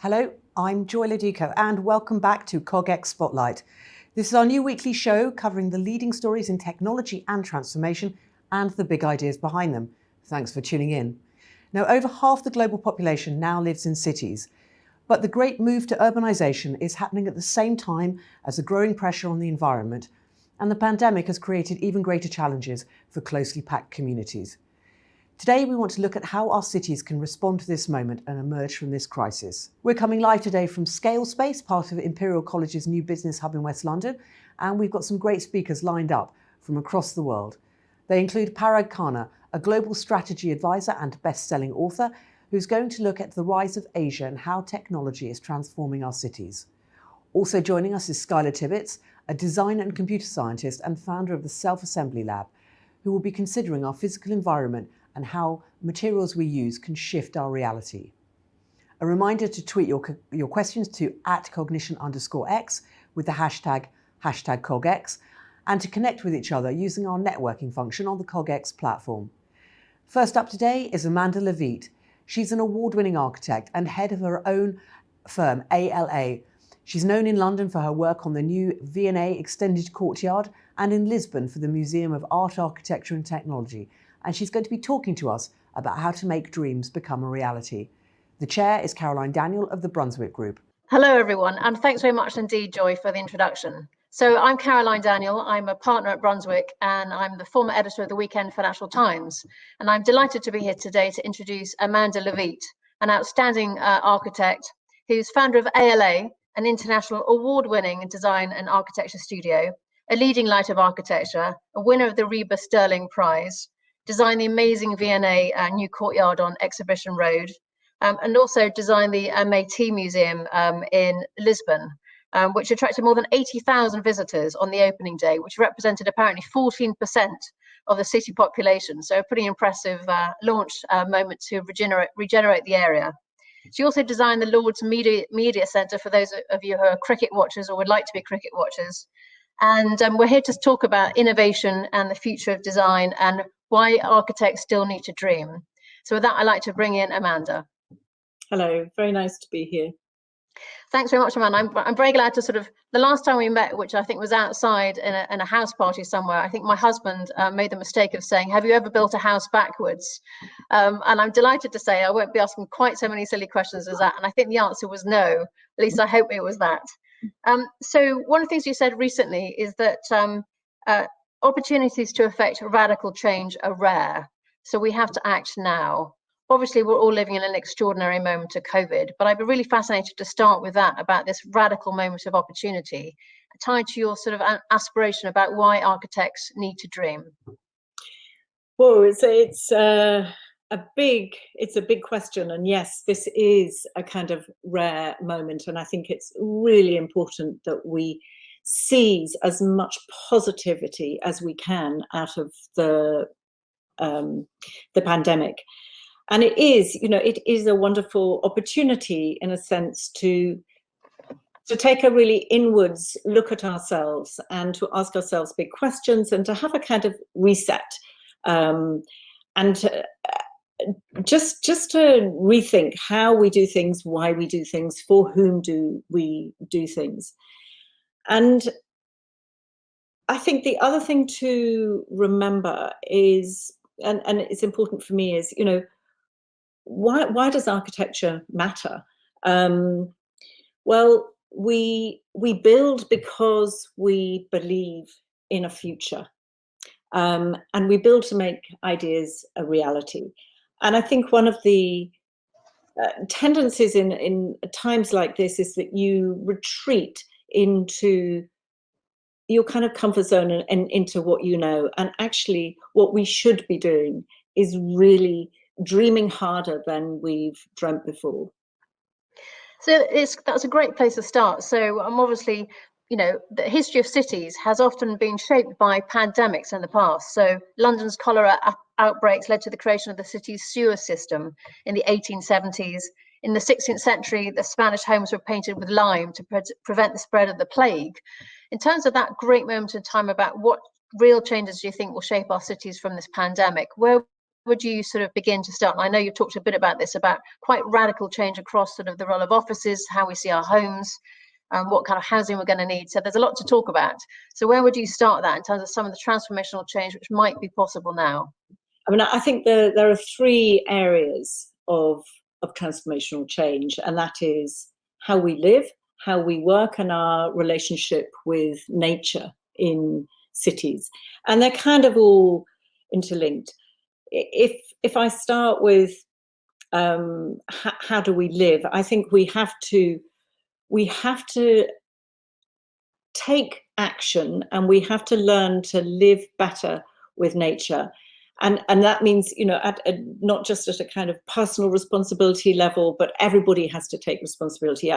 Hello, I'm Joy Ladico and welcome back to CogX Spotlight. This is our new weekly show covering the leading stories in technology and transformation and the big ideas behind them. Thanks for tuning in. Now, over half the global population now lives in cities, but the great move to urbanisation is happening at the same time as the growing pressure on the environment, and the pandemic has created even greater challenges for closely packed communities. Today, we want to look at how our cities can respond to this moment and emerge from this crisis. We're coming live today from Scale Space, part of Imperial College's new business hub in West London, and we've got some great speakers lined up from across the world. They include Parag, Khanna, a global strategy advisor and best-selling author, who's going to look at the rise of Asia and how technology is transforming our cities. Also joining us is Skylar Tibbits, a design and computer scientist and founder of the Self-Assembly Lab, who will be considering our physical environment and how materials we use can shift our reality. A reminder to tweet your questions to @cognition_x with the hashtag #CogX, and to connect with each other using our networking function on the CogX platform. First up today is Amanda Levete. She's an award-winning architect and head of her own firm, ALA. She's known in London for her work on the new V&A Extended Courtyard and in Lisbon for the Museum of Art, Architecture and Technology. And she's going to be talking to us about how to make dreams become a reality. The chair is Caroline Daniel of the Brunswick Group. Hello, everyone, and thanks very much indeed, Joy, for the introduction. So I'm Caroline Daniel. I'm a partner at Brunswick, and I'm the former editor of the Weekend Financial Times. And I'm delighted to be here today to introduce Amanda Levete, an outstanding architect who's founder of ALA, an international award-winning design and architecture studio, a leading light of architecture, a winner of the Reba Sterling Prize, designed the amazing V&A new courtyard on Exhibition Road, and also designed the MAT Museum in Lisbon, which attracted more than 80,000 visitors on the opening day, which represented apparently 14% of the city population. So a pretty impressive launch moment to regenerate the area. She also designed the Lord's Media Centre for those of you who are cricket watchers or would like to be cricket watchers. And we're here to talk about innovation and the future of design and why architects still need to dream. So with that, I'd like to bring in Amanda. Hello, very nice to be here. Thanks very much, Amanda. I'm very glad to the last time we met, which I think was outside in a house party somewhere, I think my husband made the mistake of saying, have you ever built a house backwards? And I'm delighted to say I won't be asking quite so many silly questions as that. And I think the answer was no, at least I hope it was that. So one of the things you said recently is that opportunities to effect radical change are rare. So we have to act now. Obviously, we're all living in an extraordinary moment of COVID, but I'd be really fascinated to start with that, about this radical moment of opportunity, tied to your aspiration about why architects need to dream. Well, it's a big question, and yes, this is a kind of rare moment, and I think it's really important that we seize as much positivity as we can out of the pandemic. And it is a wonderful opportunity in a sense to take a really inwards look at ourselves and to ask ourselves big questions and to have a kind of reset, and just to rethink how we do things, why we do things, for whom do we do things. And I think the other thing to remember is, and it's important for me, is, why does architecture matter? Well, we build because we believe in a future, and we build to make ideas a reality. And I think one of the tendencies in times like this is that you retreat into your kind of comfort zone and into what you know. And actually, what we should be doing is really dreaming harder than we've dreamt before. So that's a great place to start. So obviously, the history of cities has often been shaped by pandemics in the past. So London's cholera outbreaks led to the creation of the city's sewer system in the 1870s. In the 16th century, the Spanish homes were painted with lime to prevent the spread of the plague. In terms of that great moment in time, about what real changes do you think will shape our cities from this pandemic, where would you sort of begin to start? And I know you've talked a bit about this, about quite radical change across sort of the role of offices, how we see our homes, what kind of housing we're going to need. So there's a lot to talk about. So where would you start that in terms of some of the transformational change which might be possible now? I mean, I think there are three areas of transformational change, and that is how we live, how we work, and our relationship with nature in cities. And they're kind of all interlinked. If I start with how do we live, I think we have to take action, and we have to learn to live better with nature. And that means, you know, not just at a kind of personal responsibility level, but everybody has to take responsibility.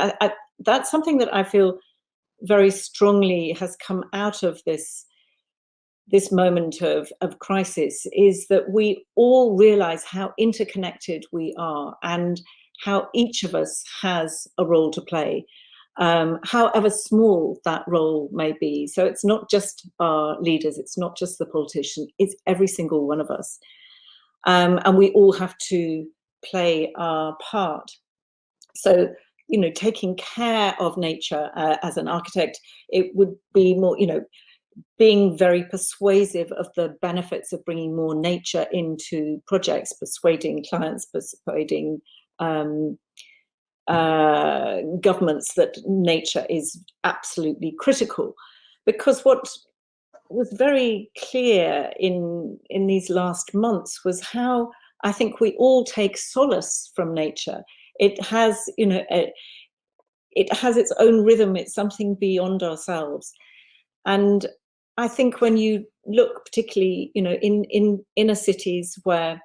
That's something that I feel very strongly has come out of this moment of crisis, is that we all realize how interconnected we are and how each of us has a role to play, however small that role may be. So it's not just our leaders, it's not just the politician, it's every single one of us. And we all have to play our part. So, you know, taking care of nature as an architect, it would be more, you know, being very persuasive of the benefits of bringing more nature into projects, persuading clients, persuading governments that nature is absolutely critical. Because what was very clear in these last months was how I think we all take solace from nature. It has, you know, it has its own rhythm. It's something beyond ourselves. And I think when you look particularly, you know, in inner cities where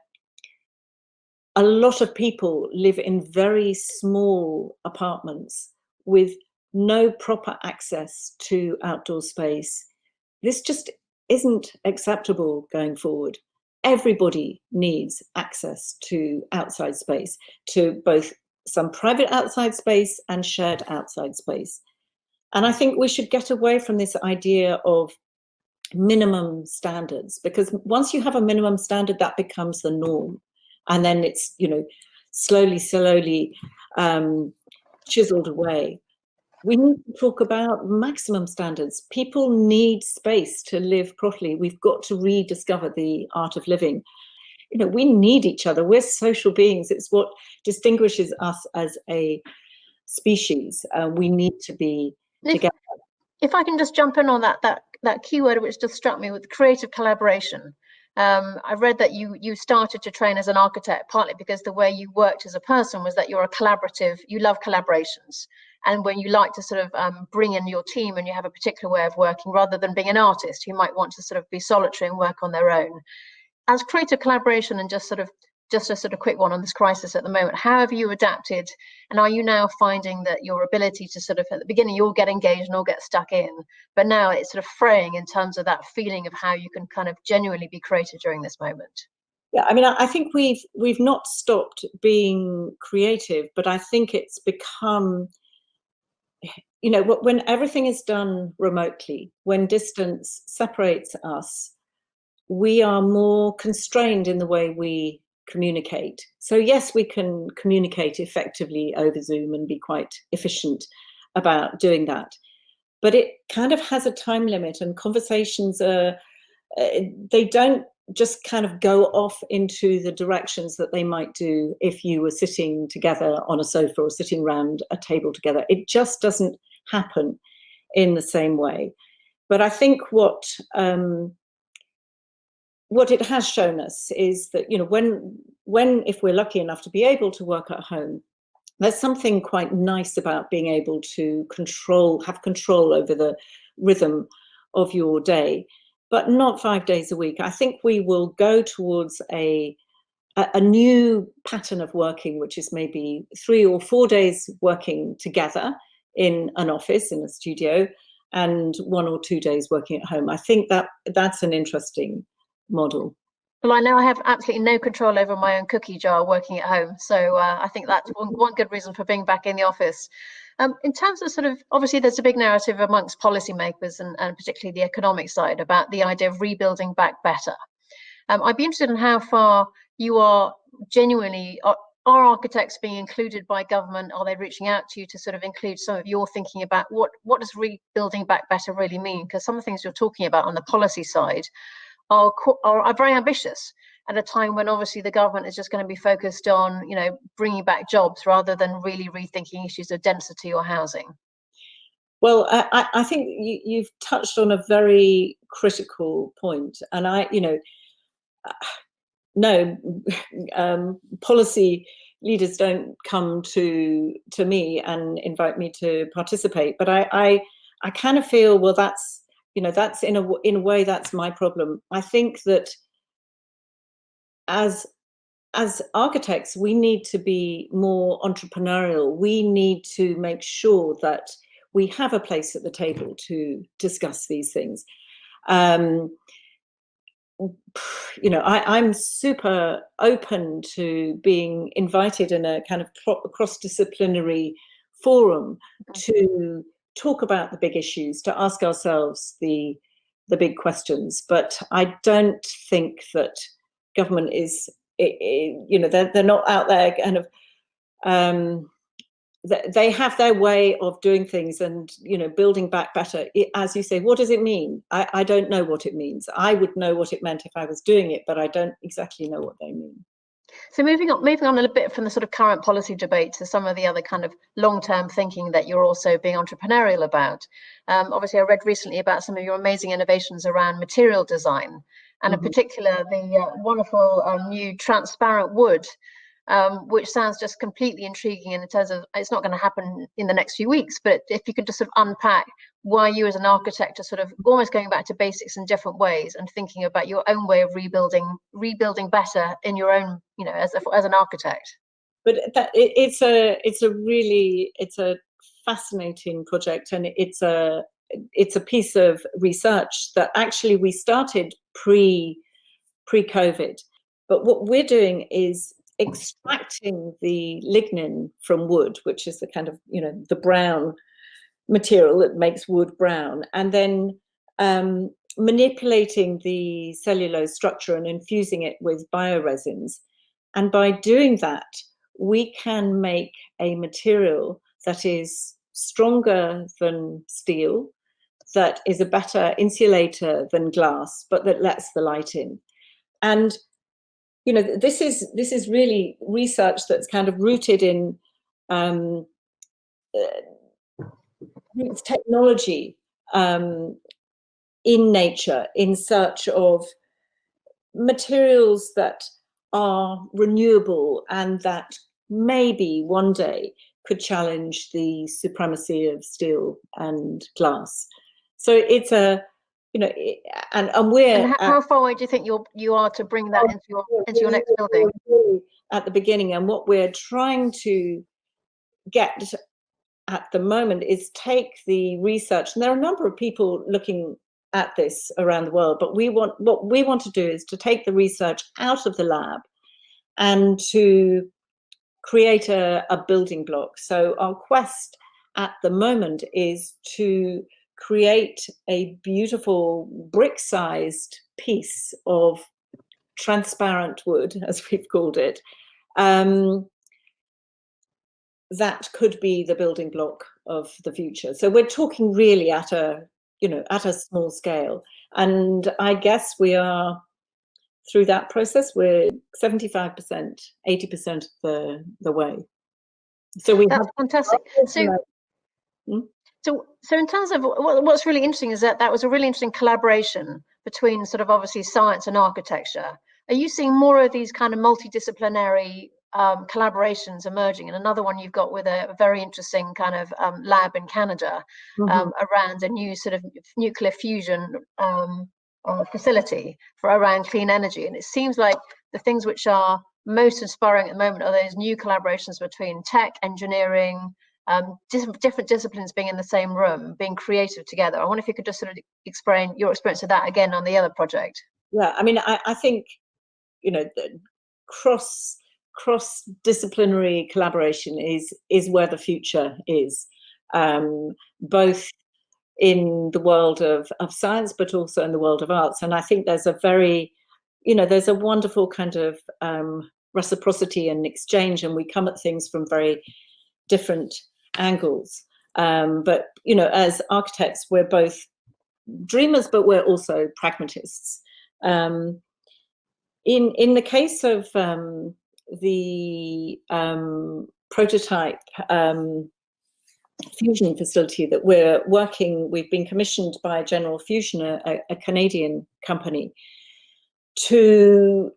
a lot of people live in very small apartments with no proper access to outdoor space, this just isn't acceptable going forward. Everybody needs access to outside space, to both some private outside space and shared outside space. And I think we should get away from this idea of minimum standards, because once you have a minimum standard, that becomes the norm. And then it's, you know, slowly chiseled away. We need to talk about maximum standards. People need space to live properly. We've got to rediscover the art of living. You know, we need each other. We're social beings. It's what distinguishes us as a species. We need to be together. If I can just jump in on that keyword which just struck me, with creative collaboration. I've read that you started to train as an architect partly because the way you worked as a person was that you're a collaborative, you love collaborations. And when you like to sort of bring in your team and you have a particular way of working, rather than being an artist who might want to sort of be solitary and work on their own. As creative collaboration, and just a sort of quick one on this crisis at the moment, how have you adapted? And are you now finding that your ability to sort of, at the beginning, you'll get engaged and all get stuck in, but now it's sort of fraying in terms of that feeling of how you can kind of genuinely be creative during this moment? Yeah, I mean, I think we've not stopped being creative, but I think it's become, you know, when everything is done remotely, when distance separates us, we are more constrained in the way we communicate. So yes, we can communicate effectively over Zoom and be quite efficient about doing that, but it kind of has a time limit, and conversations they don't just kind of go off into the directions that they might do if you were sitting together on a sofa or sitting around a table together. It just doesn't happen in the same way. But I think what it has shown us is that, you know, when if we're lucky enough to be able to work at home, there's something quite nice about being able to have control over the rhythm of your day, but not 5 days a week. I think we will go towards a new pattern of working, which is maybe 3 or 4 days working together in an office, in a studio, and 1 or 2 days working at home. I think that's an interesting model. Well, I know I have absolutely no control over my own cookie jar working at home. So I think that's one good reason for being back in the office. In terms of sort of, obviously there's a big narrative amongst policymakers and particularly the economic side about the idea of rebuilding back better. I'd be interested in how far you are genuinely, are architects being included by government? Are they reaching out to you to sort of include some of your thinking about what does rebuilding back better really mean? Because some of the things you're talking about on the policy side are very ambitious at a time when obviously the government is just going to be focused on, you know, bringing back jobs rather than really rethinking issues of density or housing. Well, I think you've touched on a very critical point, and no, policy leaders don't come to me and invite me to participate, but I kind of feel, well, that's, you know, that's in a way that's my problem. I think that as architects, we need to be more entrepreneurial. We need to make sure that we have a place at the table to discuss these things. You know, I'm super open to being invited in a kind of cross-disciplinary forum to talk about the big issues, to ask ourselves the big questions. But I don't think that government is, you know, they're not out there kind of, they have their way of doing things and, you know, building back better. As you say, what does it mean? I don't know what it means. I would know what it meant if I was doing it, but I don't exactly know what they mean. So moving on a little bit from the sort of current policy debate to some of the other kind of long-term thinking that you're also being entrepreneurial about. Obviously, I read recently about some of your amazing innovations around material design, and in particular, the wonderful new transparent wood, which sounds just completely intriguing in terms of it's not going to happen in the next few weeks, but if you could just sort of unpack why you as an architect are sort of almost going back to basics in different ways and thinking about your own way of rebuilding better in your own, you know, as an architect. But it's a fascinating project, and it's a piece of research that actually we started pre-COVID. But what we're doing is extracting the lignin from wood, which is the kind of, you know, the brown material that makes wood brown, and then manipulating the cellulose structure and infusing it with bioresins. And by doing that, we can make a material that is stronger than steel, that is a better insulator than glass, but that lets the light in. And you know, this is really research that's kind of rooted in technology, in nature, in search of materials that are renewable and that maybe one day could challenge the supremacy of steel and glass. So it's a, you know, and we're. And how far away do you think you are to bring that into your next building? At the beginning, and what we're trying to get at the moment is take the research, and there are a number of people looking at this around the world, but what we want to do is to take the research out of the lab and to create a building block. So our quest at the moment is to create a beautiful brick-sized piece of transparent wood, as we've called it, that could be the building block of the future. So we're talking really at a small scale, and I guess we are through that process. We're 75%, 80% of the way. So that's fantastic. So in terms of what's really interesting is that was a really interesting collaboration between sort of obviously science and architecture. Are you seeing more of these kind of multidisciplinary collaborations emerging? And another one you've got with a very interesting kind of lab in Canada around a new sort of nuclear fusion facility for around clean energy. And it seems like the things which are most inspiring at the moment are those new collaborations between tech, engineering, different disciplines being in the same room, being creative together. I wonder if you could just sort of explain your experience of that again on the other project. Yeah, I mean, I think, you know, the cross-disciplinary collaboration is where the future is, both in the world of science, but also in the world of arts. And I think there's a very, there's a wonderful kind of reciprocity and exchange, and we come at things from very different angles. But, as architects, we're both dreamers, but we're also pragmatists. In the case of the prototype fusion facility that we've been commissioned by General Fusion, a Canadian company, to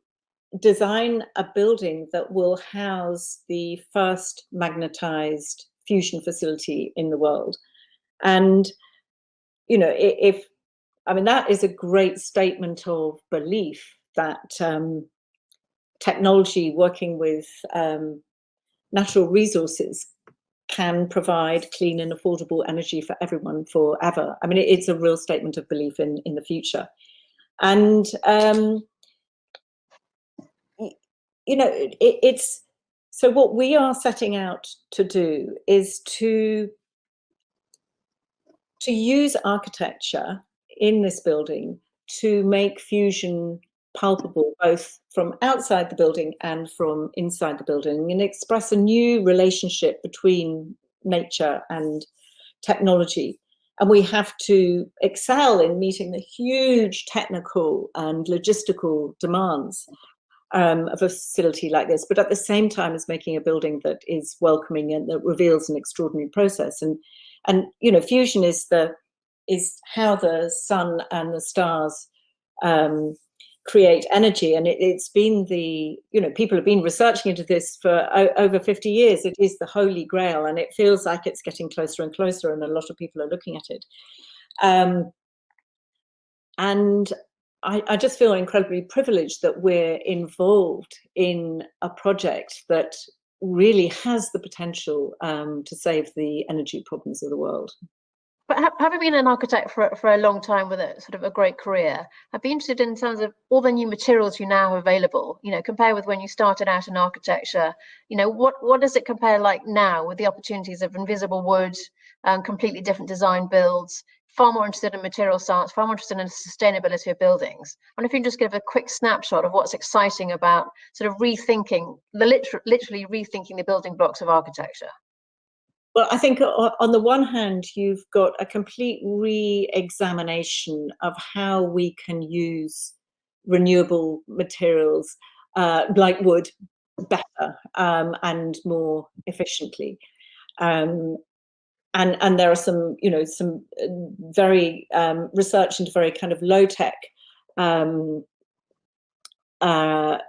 design a building that will house the first magnetized fusion facility in the world. And, that is a great statement of belief that technology working with natural resources can provide clean and affordable energy for everyone forever. It's a real statement of belief in the future. And, so what we are setting out to do is to use architecture in this building to make fusion palpable, both from outside the building and from inside the building, and express a new relationship between nature and technology. And we have to excel in meeting the huge technical and logistical demands of a facility like this, but at the same time as making a building that is welcoming and that reveals an extraordinary process. And fusion is how the sun and the stars create energy, and it's been people have been researching into this for over 50 years. It is the holy grail, and it feels like it's getting closer and closer, and a lot of people are looking at it. And I just feel incredibly privileged that we're involved in a project that really has the potential to save the energy problems of the world. But having been an architect for a long time with a sort of a great career, I'd be interested in terms of all the new materials you now have available, compare with when you started out in architecture. What does it compare like now with the opportunities of invisible wood, completely different design builds, far more interested in material science, far more interested in the sustainability of buildings? I wonder if you can just give a quick snapshot of what's exciting about sort of rethinking, literally rethinking the building blocks of architecture. Well, I think on the one hand, you've got a complete re-examination of how we can use renewable materials like wood better and more efficiently. And there are some very research into very kind of low-tech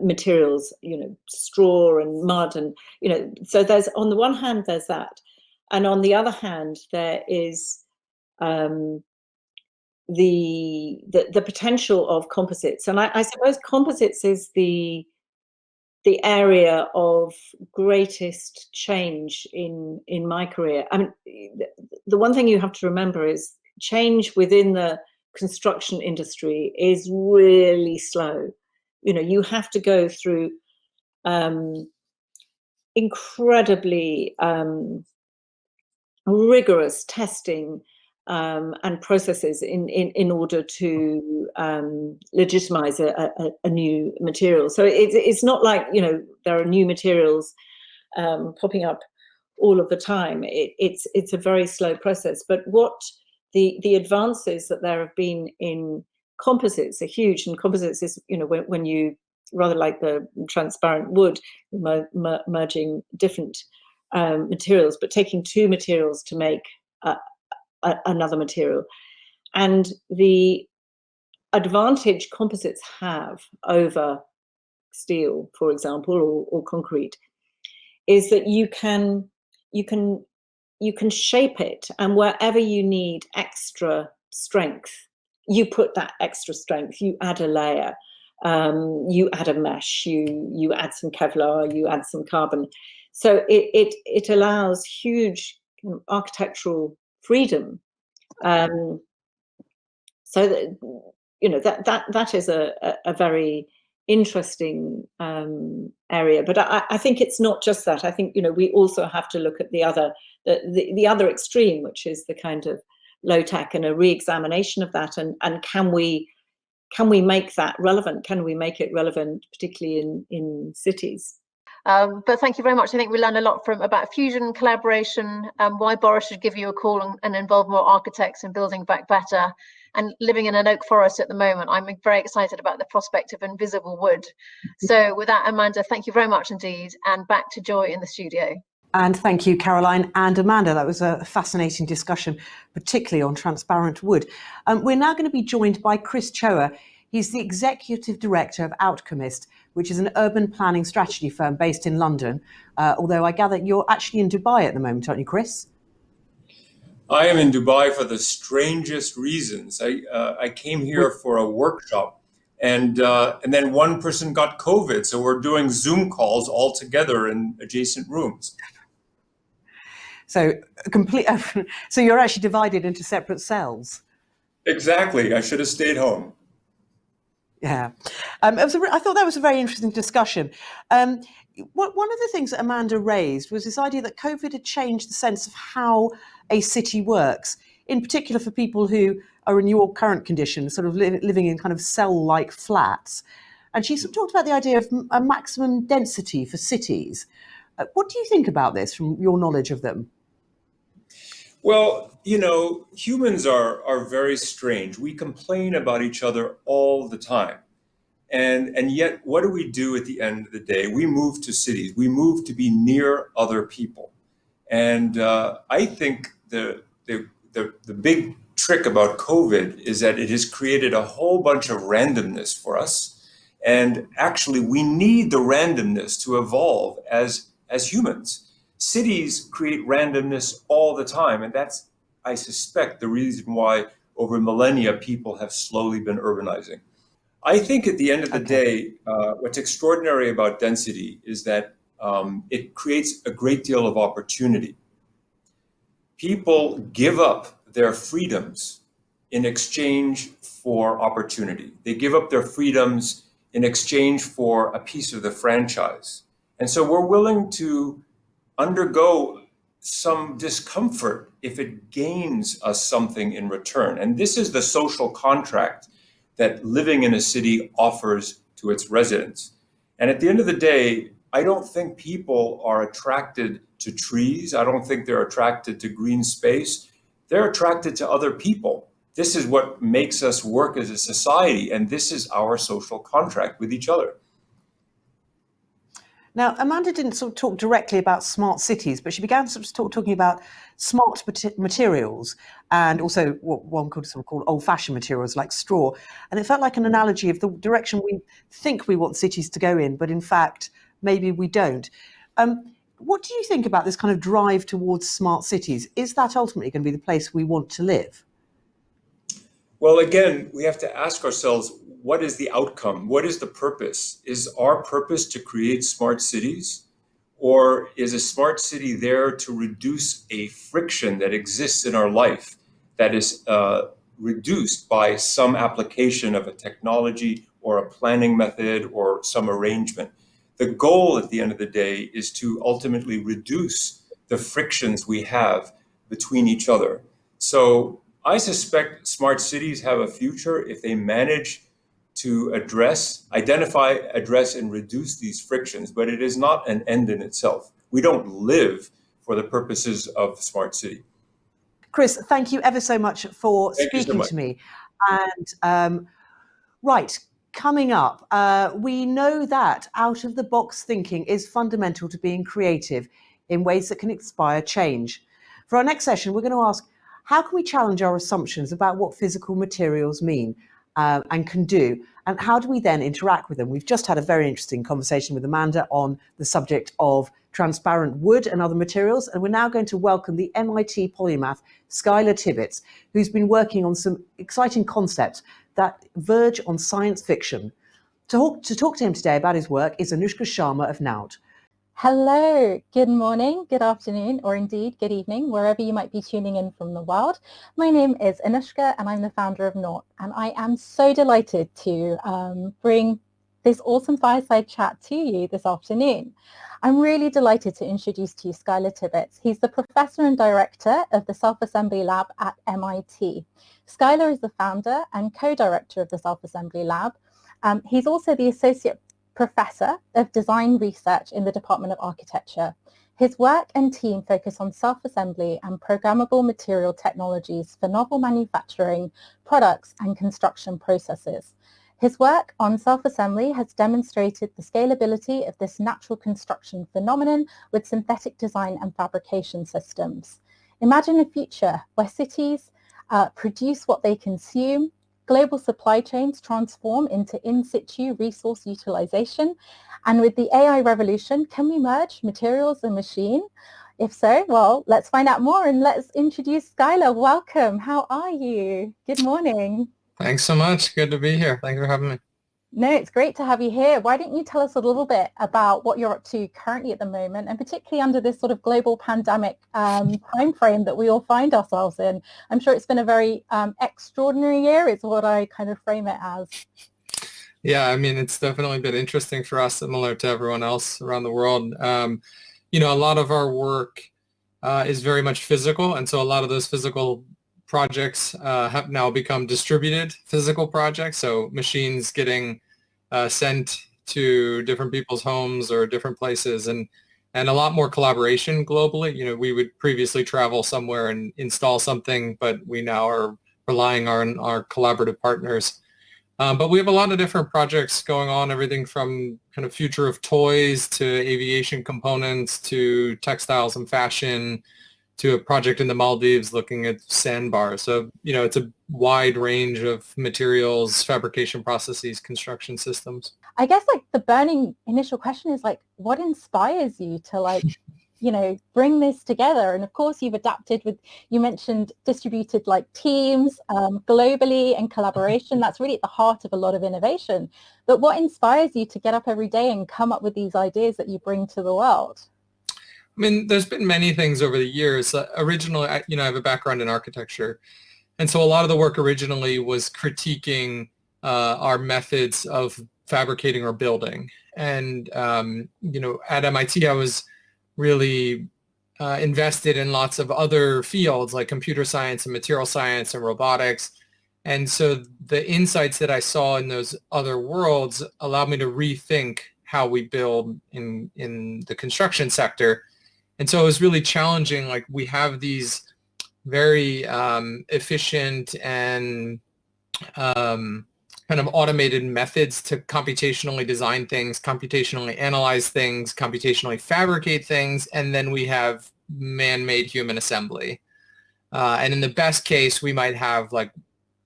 materials, straw and mud, and so there's, on the one hand, there's that. And on the other hand, there is the potential of composites. And I suppose composites is the area of greatest change in my career. The one thing you have to remember is change within the construction industry is really slow. You have to go through incredibly rigorous testing and processes in order to legitimize a new material. So it's not like there are new materials popping up all of the time. It's a very slow process. But what the advances that there have been in composites are huge. And composites is when you, rather like the transparent wood, merging different materials, but taking two materials to make another material. And the advantage composites have over steel, for example, or concrete, is that you can shape it, and wherever you need extra strength, you put that extra strength, you add a layer, you add a mesh, you add some Kevlar, you add some carbon. So it allows huge architectural freedom. So that that is a very interesting area. But I think it's not just that. I think we also have to look at the other extreme, which is the kind of low tech, and a re-examination of that, and can we can we make that relevant? Can we make it relevant, particularly in cities? But thank you very much. I think we learned a lot about fusion, collaboration, why Boris should give you a call and involve more architects in building back better. And living in an oak forest at the moment, I'm very excited about the prospect of invisible wood. So with that, Amanda, thank you very much indeed. And back to Joy in the studio. And thank you, Caroline and Amanda. That was a fascinating discussion, particularly on transparent wood. We're now going to be joined by Chris Choa. He's the Executive Director of Outcomist, which is an urban planning strategy firm based in London. Although I gather you're actually in Dubai at the moment, aren't you, Chris? I am in Dubai for the strangest reasons. I came here for a workshop, and then one person got COVID, so we're doing Zoom calls all together in adjacent rooms. So so you're actually divided into separate cells. Exactly. I should have stayed home. Yeah, I thought that was a very interesting discussion. One of the things that Amanda raised was this idea that COVID had changed the sense of how a city works, in particular for people who are in your current condition, sort of living in kind of cell-like flats. And she sort of talked about the idea of a maximum density for cities. What do you think about this from your knowledge of them? Well, humans are very strange. We complain about each other all the time. And yet, what do we do at the end of the day? We move to cities. We move to be near other people. And I think the big trick about COVID is that it has created a whole bunch of randomness for us. And actually, we need the randomness to evolve as humans. Cities create randomness all the time. And that's, I suspect, the reason why over millennia people have slowly been urbanizing. I think at the end of the day, what's extraordinary about density is that it creates a great deal of opportunity. People give up their freedoms in exchange for opportunity. They give up their freedoms in exchange for a piece of the franchise. And so we're willing to undergo some discomfort if it gains us something in return. And this is the social contract that living in a city offers to its residents. And at the end of the day, I don't think people are attracted to trees. I don't think they're attracted to green space. They're attracted to other people. This is what makes us work as a society, and this is our social contract with each other. Now, Amanda didn't sort of talk directly about smart cities, but she began sort of talking about smart materials and also what one could sort of call old-fashioned materials like straw. And it felt like an analogy of the direction we think we want cities to go in, but in fact, maybe we don't. What do you think about this kind of drive towards smart cities? Is that ultimately going to be the place we want to live? Well, again, we have to ask ourselves, what is the outcome? What is the purpose? Is our purpose to create smart cities? Or is a smart city there to reduce a friction that exists in our life that is reduced by some application of a technology or a planning method or some arrangement? The goal at the end of the day is to ultimately reduce the frictions we have between each other. So I suspect smart cities have a future if they manage to identify, address, and reduce these frictions, but it is not an end in itself. We don't live for the purposes of smart city. Chris, thank you ever so much for speaking to me. And right, coming up, we know that out-of-the-box thinking is fundamental to being creative in ways that can inspire change. For our next session, we're going to ask, how can we challenge our assumptions about what physical materials mean and can do? And how do we then interact with them? We've just had a very interesting conversation with Amanda on the subject of transparent wood and other materials. And we're now going to welcome the MIT polymath, Skylar Tibbits, who's been working on some exciting concepts that verge on science fiction. To talk to him today about his work is Anushka Sharma of Naut. Hello, good morning, good afternoon, or indeed good evening, wherever you might be tuning in from the world. My name is Anushka and I'm the founder of Naut, and I am so delighted to bring this awesome fireside chat to you this afternoon. I'm really delighted to introduce to you Skylar Tibbits. He's the professor and director of the Self-Assembly Lab at MIT. Skylar is the founder and co-director of the Self-Assembly Lab. He's also the associate professor of design research in the Department of Architecture. His work and team focus on self-assembly and programmable material technologies for novel manufacturing, products, and construction processes. His work on self-assembly has demonstrated the scalability of this natural construction phenomenon with synthetic design and fabrication systems. Imagine a future where cities produce what they consume, global supply chains transform into in situ resource utilization, and with the AI revolution, can we merge materials and machine? If so, well, let's find out more and let's introduce Skylar. Welcome. How are you? Good morning. Thanks so much. Good to be here. Thanks for having me. No, it's great to have you here. Why don't you tell us a little bit about what you're up to currently at the moment, and particularly under this sort of global pandemic time frame that we all find ourselves in. I'm sure it's been a very extraordinary year is what I kind of frame it as. Yeah, I mean, it's definitely been interesting for us, similar to everyone else around the world. You know, a lot of our work is very much physical, and so a lot of those physical projects have now become distributed physical projects, so machines getting sent to different people's homes or different places, and a lot more collaboration globally. You know, we would previously travel somewhere and install something, but we now are relying on our collaborative partners. But we have a lot of different projects going on, everything from kind of future of toys to aviation components to textiles and fashion, to a project in the Maldives looking at sandbars. So, you know, it's a wide range of materials, fabrication processes, construction systems. I guess like the burning initial question is like, what inspires you to like, you know, bring this together? And of course you've adapted with, you mentioned distributed like teams globally and collaboration. That's really at the heart of a lot of innovation. But what inspires you to get up every day and come up with these ideas that you bring to the world? I mean, there's been many things over the years. Originally, I have a background in architecture. And so a lot of the work originally was critiquing our methods of fabricating or building. And, you know, at MIT, I was really invested in lots of other fields like computer science and material science and robotics. And so the insights that I saw in those other worlds allowed me to rethink how we build in the construction sector. And so it was really challenging. Like, we have these very efficient and kind of automated methods to computationally design things, computationally analyze things, computationally fabricate things, and then we have man-made human assembly. And in the best case, we might have like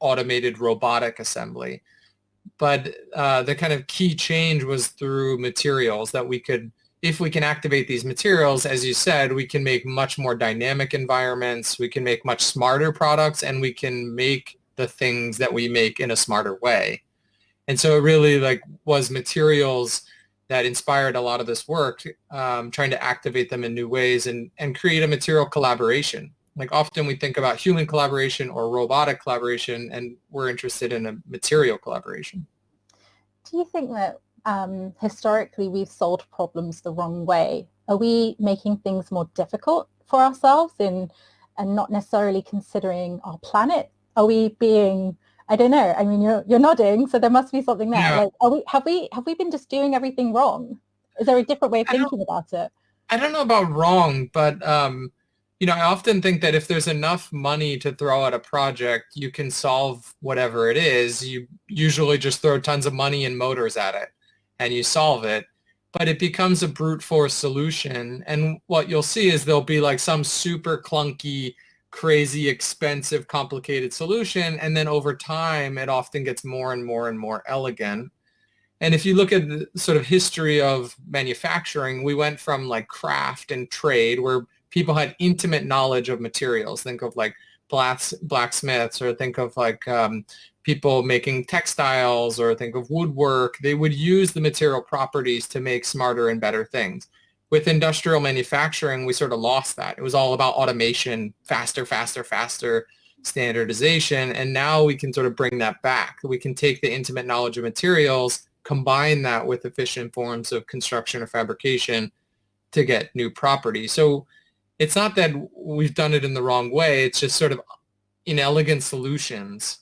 automated robotic assembly. But the kind of key change was through materials that we could, if we can activate these materials, as you said, we can make much more dynamic environments, we can make much smarter products, and we can make the things that we make in a smarter way. And so it really like was materials that inspired a lot of this work, trying to activate them in new ways and create a material collaboration. Like, often we think about human collaboration or robotic collaboration, and we're interested in a material collaboration. Do you think that historically we've solved problems the wrong way? Are we making things more difficult for ourselves and not necessarily considering our planet? Are we being, I don't know, I mean, you're nodding, so there must be something there. Yeah. Like, have we been just doing everything wrong? Is there a different way of thinking about it? I don't know about wrong, but you know, I often think that if there's enough money to throw at a project, you can solve whatever it is. You usually just throw tons of money and motors at it and you solve it, but it becomes a brute force solution. And what you'll see is there'll be like some super clunky, crazy, expensive, complicated solution. And then over time, it often gets more and more and more elegant. And if you look at the sort of history of manufacturing, we went from like craft and trade, where people had intimate knowledge of materials. Think of like blacksmiths, or think of like people making textiles, or think of woodwork. They would use the material properties to make smarter and better things. With industrial manufacturing, we sort of lost that. It was all about automation, faster, standardization. And now we can sort of bring that back. We can take the intimate knowledge of materials, combine that with efficient forms of construction or fabrication to get new property. So it's not that we've done it in the wrong way. It's just sort of inelegant solutions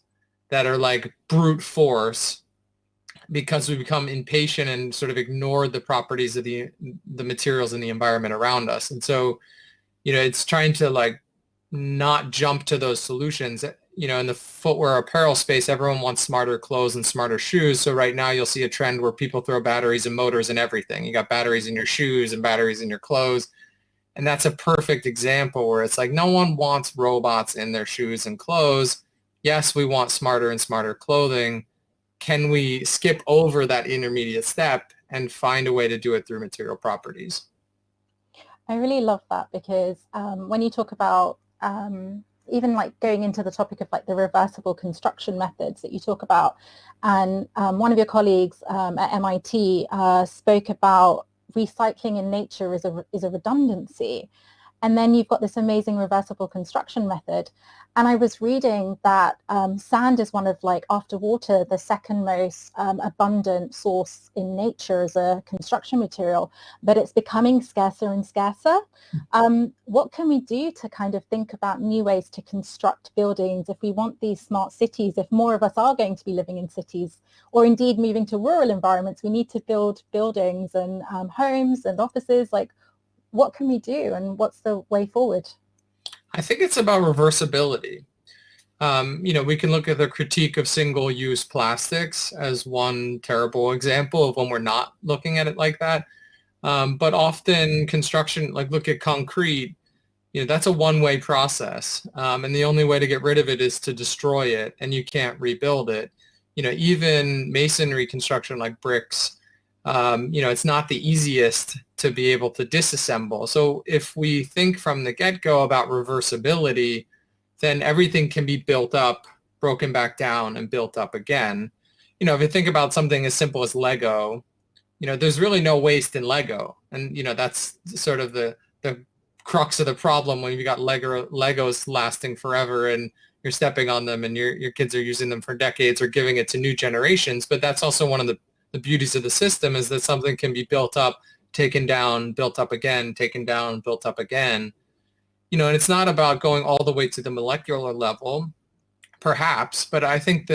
that are like brute force because we become impatient and sort of ignore the properties of the materials in the environment around us. And so, it's trying to like not jump to those solutions. In the footwear apparel space, everyone wants smarter clothes and smarter shoes. So right now you'll see a trend where people throw batteries and motors in everything. You got batteries in your shoes and batteries in your clothes. And that's a perfect example where it's like no one wants robots in their shoes and clothes. Yes, we want smarter and smarter clothing. Can we skip over that intermediate step and find a way to do it through material properties? I really love that because when you talk about even like going into the topic of like the reversible construction methods that you talk about, and one of your colleagues at MIT spoke about recycling in nature is a redundancy. And then you've got this amazing reversible construction method. And I was reading that sand is one of, like, after water, the second most abundant source in nature as a construction material, but it's becoming scarcer and scarcer. What can we do to kind of think about new ways to construct buildings if we want these smart cities, if more of us are going to be living in cities, or indeed moving to rural environments? We need to build buildings and homes and offices. Like, what can we do and what's the way forward? I think it's about reversibility. We can look at the critique of single-use plastics as one terrible example of when we're not looking at it like that. But often construction, like look at concrete, that's a one-way process. And the only way to get rid of it is to destroy it, and you can't rebuild it. Even masonry construction like bricks, it's not the easiest to be able to disassemble. So if we think from the get-go about reversibility, then everything can be built up, broken back down, and built up again. If you think about something as simple as Lego, there's really no waste in Lego. And, that's sort of the crux of the problem when you've got Legos lasting forever and you're stepping on them and your kids are using them for decades or giving it to new generations. But that's also one of the beauties of the system, is that something can be built up, taken down, built up again, taken down, built up again. And it's not about going all the way to the molecular level, perhaps, but I think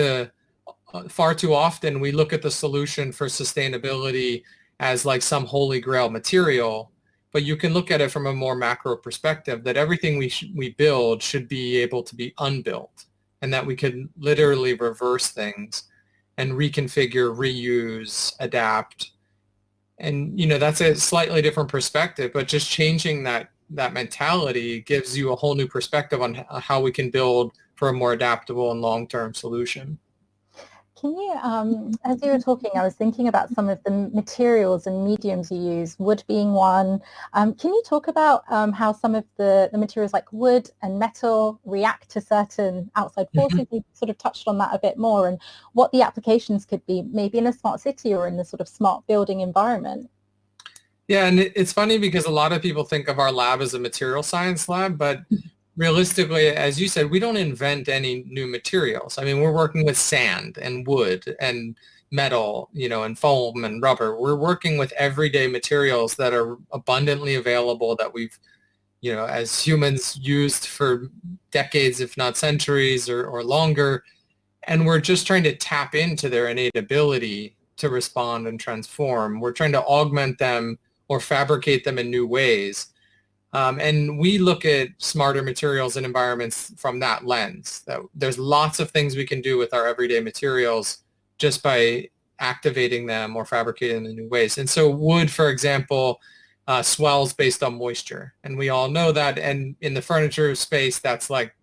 far too often we look at the solution for sustainability as like some holy grail material, but you can look at it from a more macro perspective, that everything we build should be able to be unbuilt, and that we could literally reverse things and reconfigure, reuse, adapt. And, that's a slightly different perspective, but just changing that mentality gives you a whole new perspective on how we can build for a more adaptable and long-term solution. Can you, as you were talking, I was thinking about some of the materials and mediums you use, wood being one. Can you talk about how some of the materials like wood and metal react to certain outside forces? You sort of touched on that a bit more, and what the applications could be, maybe in a smart city or in the sort of smart building environment. Yeah, and it's funny because a lot of people think of our lab as a material science lab, but realistically, as you said, we don't invent any new materials. I mean, we're working with sand and wood and metal, and foam and rubber. We're working with everyday materials that are abundantly available, that we've, as humans used for decades, if not centuries or longer. And we're just trying to tap into their innate ability to respond and transform. We're trying to augment them or fabricate them in new ways. And we look at smarter materials and environments from that lens. That there's lots of things we can do with our everyday materials just by activating them or fabricating them in new ways. And so wood, for example, swells based on moisture. And we all know that. And in the furniture space, that's like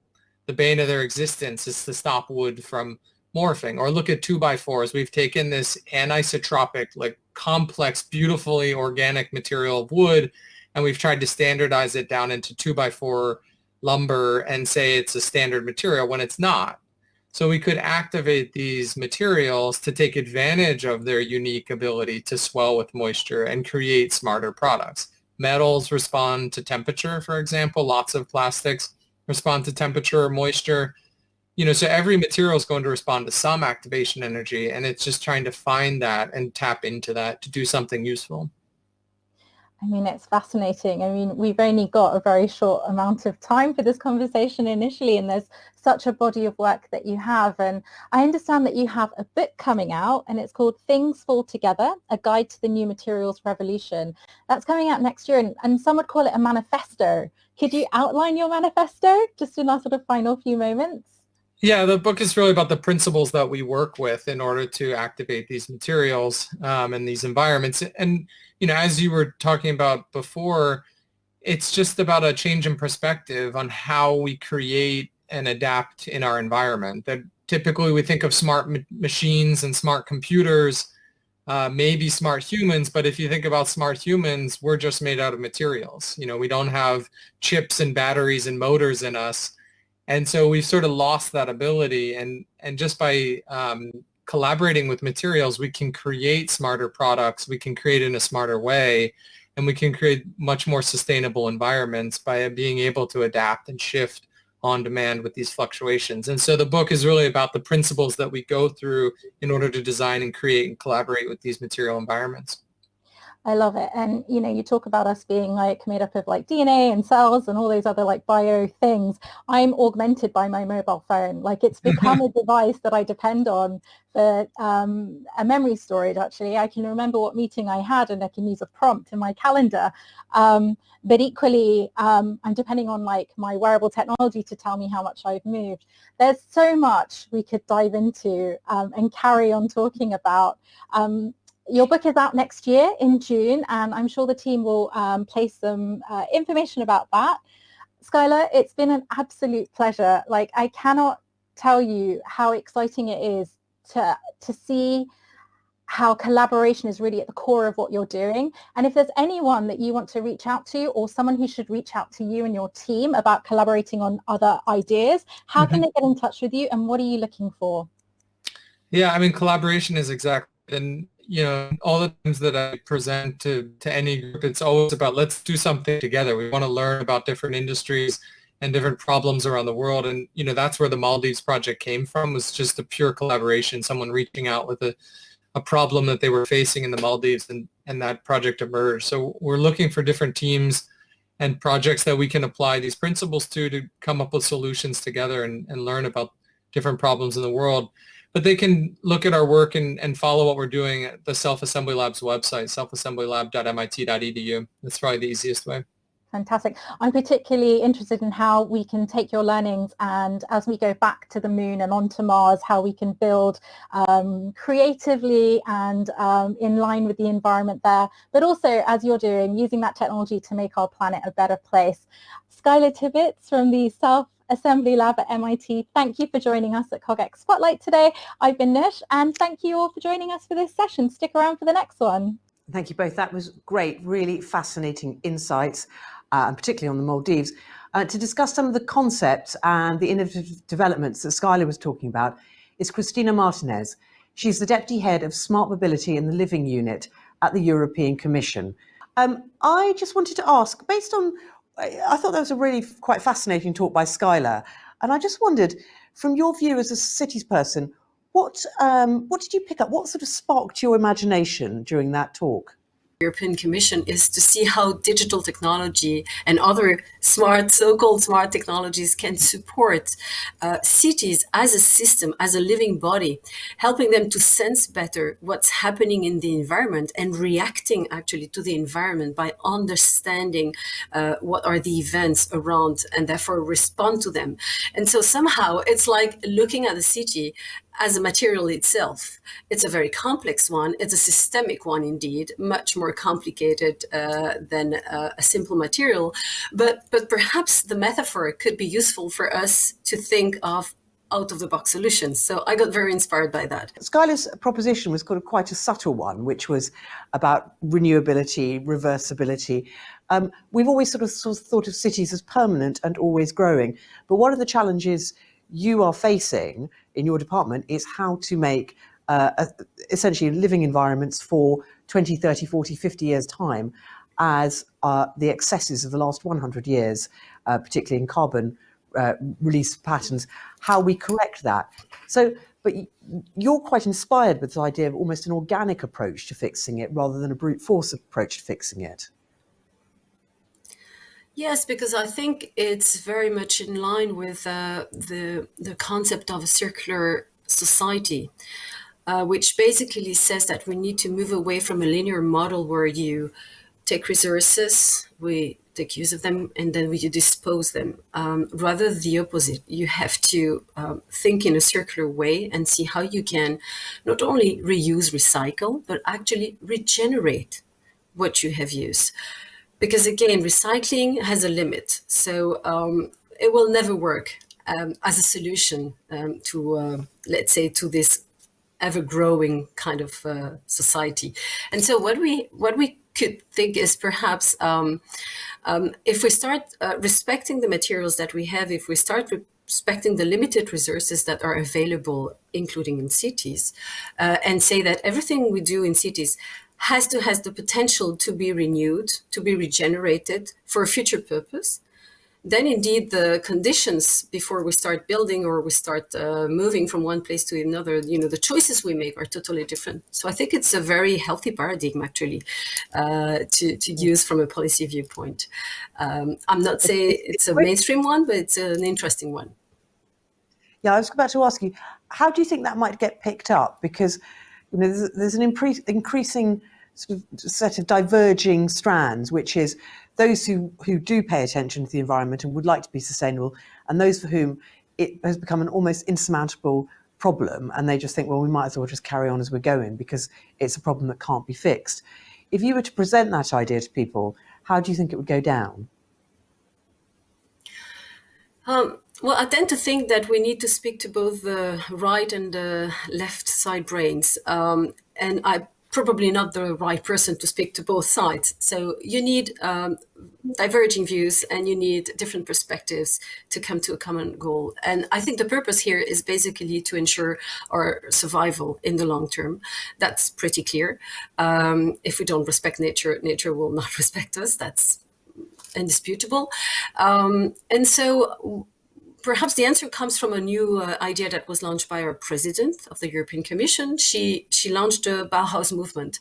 the bane of their existence, is to stop wood from morphing. Or look at 2x4s. We've taken this anisotropic, like complex, beautifully organic material of wood, and we've tried to standardize it down into 2x4 lumber and say it's a standard material when it's not. So we could activate these materials to take advantage of their unique ability to swell with moisture and create smarter products. Metals respond to temperature, for example. Lots of plastics respond to temperature or moisture. So every material is going to respond to some activation energy, and it's just trying to find that and tap into that to do something useful. I mean, it's fascinating. I mean, we've only got a very short amount of time for this conversation initially, and there's such a body of work that you have. And I understand that you have a book coming out, and it's called Things Fall Together, A Guide to the New Materials Revolution. That's coming out next year, and some would call it a manifesto. Could you outline your manifesto just in our sort of final few moments? Yeah, the book is really about the principles that we work with in order to activate these materials and these environments. And, as you were talking about before, it's just about a change in perspective on how we create and adapt in our environment. That typically we think of smart machines and smart computers, maybe smart humans, but if you think about smart humans, we're just made out of materials. We don't have chips and batteries and motors in us. And so we've sort of lost that ability, and just by collaborating with materials, we can create smarter products, we can create in a smarter way, and we can create much more sustainable environments by being able to adapt and shift on demand with these fluctuations. And so the book is really about the principles that we go through in order to design and create and collaborate with these material environments. I love it. And, you talk about us being like made up of like DNA and cells and all those other like bio things. I'm augmented by my mobile phone. Like it's become a device that I depend on for a memory storage, actually. I can remember what meeting I had and I can use a prompt in my calendar. But equally, I'm depending on like my wearable technology to tell me how much I've moved. There's so much we could dive into and carry on talking about. Your book is out next year in June, and I'm sure the team will place some information about that. Skylar, it's been an absolute pleasure. Like, I cannot tell you how exciting it is to see how collaboration is really at the core of what you're doing. And if there's anyone that you want to reach out to, or someone who should reach out to you and your team about collaborating on other ideas, how can they get in touch with you, and what are you looking for? Yeah, I mean, collaboration is exactly, and all the times that I present to any group, it's always about let's do something together. We want to learn about different industries and different problems around the world. And, that's where the Maldives project came from, was just a pure collaboration, someone reaching out with a problem that they were facing in the Maldives, and that project emerged. So we're looking for different teams and projects that we can apply these principles to come up with solutions together and learn about different problems in the world. But they can look at our work and follow what we're doing at the Self-Assembly Lab's website, selfassembly.lab.mit.edu. That's probably the easiest way. Fantastic. I'm particularly interested in how we can take your learnings, and as we go back to the moon and onto Mars, how we can build creatively and in line with the environment there, but also, as you're doing, using that technology to make our planet a better place. Skylar Tibbits from the Self-Assembly Lab at MIT, thank you for joining us at CogX Spotlight today. I've been Nush, and thank you all for joining us for this session. Stick around for the next one. Thank you both. That was great, really fascinating insights, and particularly on the Maldives. To discuss some of the concepts and the innovative developments that Skylar was talking about is Christina Martinez. She's the Deputy Head of Smart Mobility in the Living Unit at the European Commission. I just wanted to ask, based on, I thought that was a really quite fascinating talk by Skylar, and I just wondered, from your view as a cities person, what did you pick up? What sort of sparked your imagination during that talk? European Commission is to see how digital technology and other so-called smart technologies can support cities as a system, as a living body, helping them to sense better what's happening in the environment and reacting actually to the environment by understanding what are the events around and therefore respond to them. And so somehow it's like looking at the city as a material itself. It's a very complex one. It's a systemic one indeed, much more complicated than a simple material. But perhaps the metaphor could be useful for us to think of out-of-the-box solutions. So I got very inspired by that. Skylar's proposition was quite a subtle one, which was about renewability, reversibility. We've always sort of thought of cities as permanent and always growing. But one of the challenges you are facing in your department is how to make essentially living environments for 20, 30, 40, 50 years' time as the excesses of the last 100 years, particularly in carbon release patterns, how we correct that. So, but you're quite inspired with the idea of almost an organic approach to fixing it rather than a brute force approach to fixing it. Yes, because I think it's very much in line with the concept of a circular society, which basically says that we need to move away from a linear model where you take resources, we take use of them, and then we dispose them. Rather the opposite. You have to think in a circular way and see how you can not only reuse, recycle, but actually regenerate what you have used. Because again, recycling has a limit. So it will never work as a solution to, let's say, to this ever-growing kind of society. And so what we could think is perhaps if we start respecting the materials that we have, if we start respecting the limited resources that are available, including in cities, and say that everything we do in cities has the potential to be renewed, to be regenerated for a future purpose, then indeed the conditions before we start building or we start moving from one place to another, the choices we make are totally different. So I think it's a very healthy paradigm actually to use from a policy viewpoint. I'm not saying it's a mainstream one, but it's an interesting one. Yeah, I was about to ask you, how do you think that might get picked up? Because there's an increasing sort of set of diverging strands, which is those who do pay attention to the environment and would like to be sustainable, and those for whom it has become an almost insurmountable problem, and they just think, well, we might as well just carry on as we're going because it's a problem that can't be fixed. If you were to present that idea to people, how do you think it would go down? Well, I tend to think that we need to speak to both the right and the left side brains. And I'm probably not the right person to speak to both sides. So you need diverging views and you need different perspectives to come to a common goal. And I think the purpose here is basically to ensure our survival in the long term. That's pretty clear. If we don't respect nature, nature will not respect us. That's indisputable. And so perhaps the answer comes from a new idea that was launched by our president of the European Commission. She launched the Bauhaus Movement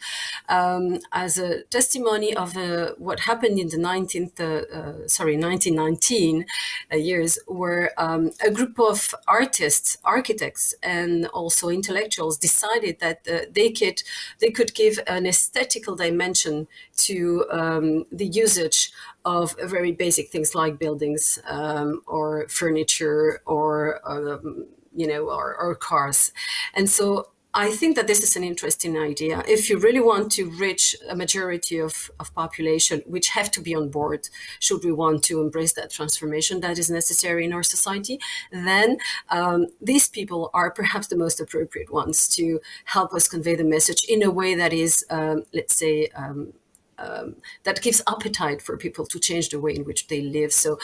as a testimony of what happened in the 1919 years, where a group of artists, architects, and also intellectuals decided that they could give an aesthetical dimension to the usage of very basic things like buildings or furniture or cars. And so I think that this is an interesting idea. If you really want to reach a majority of population, which have to be on board, should we want to embrace that transformation that is necessary in our society, then these people are perhaps the most appropriate ones to help us convey the message in a way that is, that gives appetite for people to change the way in which they live. So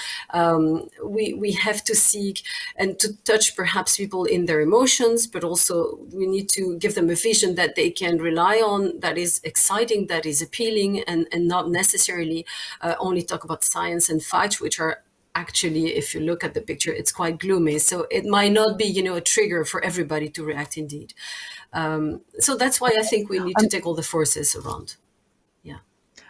we have to seek and to touch perhaps people in their emotions, but also we need to give them a vision that they can rely on, that is exciting, that is appealing, and not necessarily only talk about science and facts, which are actually, if you look at the picture, it's quite gloomy. So it might not be, a trigger for everybody to react indeed. So that's why I think we need to take all the forces around.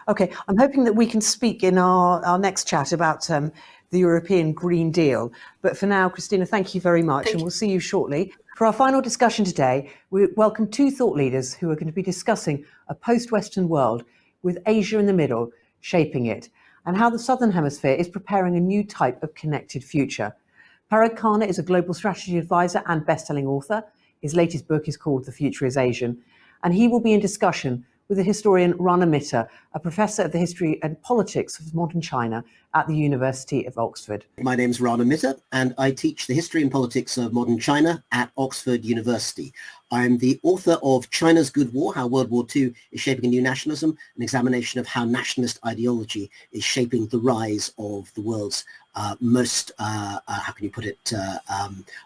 Okay, I'm hoping that we can speak in our next chat about the European Green Deal. But for now, Christina, thank you very much, and we'll see you shortly. For our final discussion today, we welcome two thought leaders who are going to be discussing a post-Western world with Asia in the middle, shaping it, and how the Southern Hemisphere is preparing a new type of connected future. Parag Khanna is a global strategy advisor and best-selling author. His latest book is called The Future is Asian, and he will be in discussion with the historian Rana Mitter, a professor of the history and politics of modern China at the University of Oxford. My name is Rana Mitter, and I teach the history and politics of modern China at Oxford University. I'm the author of China's Good War, How World War II is Shaping a New Nationalism, an examination of how nationalist ideology is shaping the rise of the world's most, how can you put it,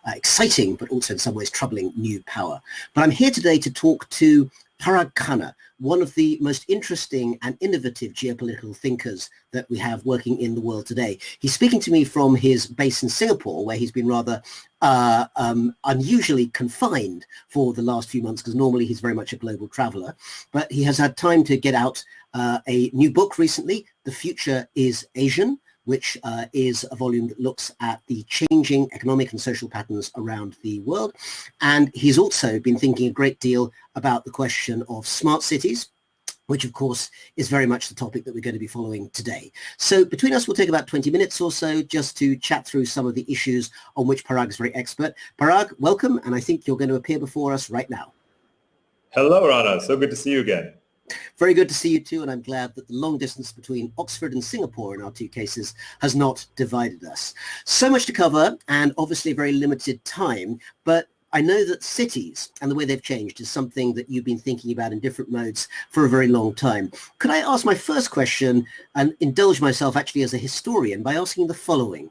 exciting, but also in some ways troubling new power. But I'm here today to talk to Parag Khanna, one of the most interesting and innovative geopolitical thinkers that we have working in the world today. He's speaking to me from his base in Singapore, where he's been rather unusually confined for the last few months, because normally he's very much a global traveler. But he has had time to get out a new book recently, The Future is Asian, which is a volume that looks at the changing economic and social patterns around the world. And he's also been thinking a great deal about the question of smart cities, which of course is very much the topic that we're going to be following today. So between us, we'll take about 20 minutes or so just to chat through some of the issues on which Parag is very expert. Parag, welcome, and I think you're going to appear before us right now. Hello, Rana. So good to see you again. Very good to see you too, and I'm glad that the long distance between Oxford and Singapore in our two cases has not divided us. So much to cover, and obviously a very limited time, but I know that cities and the way they've changed is something that you've been thinking about in different modes for a very long time. Could I ask my first question and indulge myself actually as a historian by asking the following?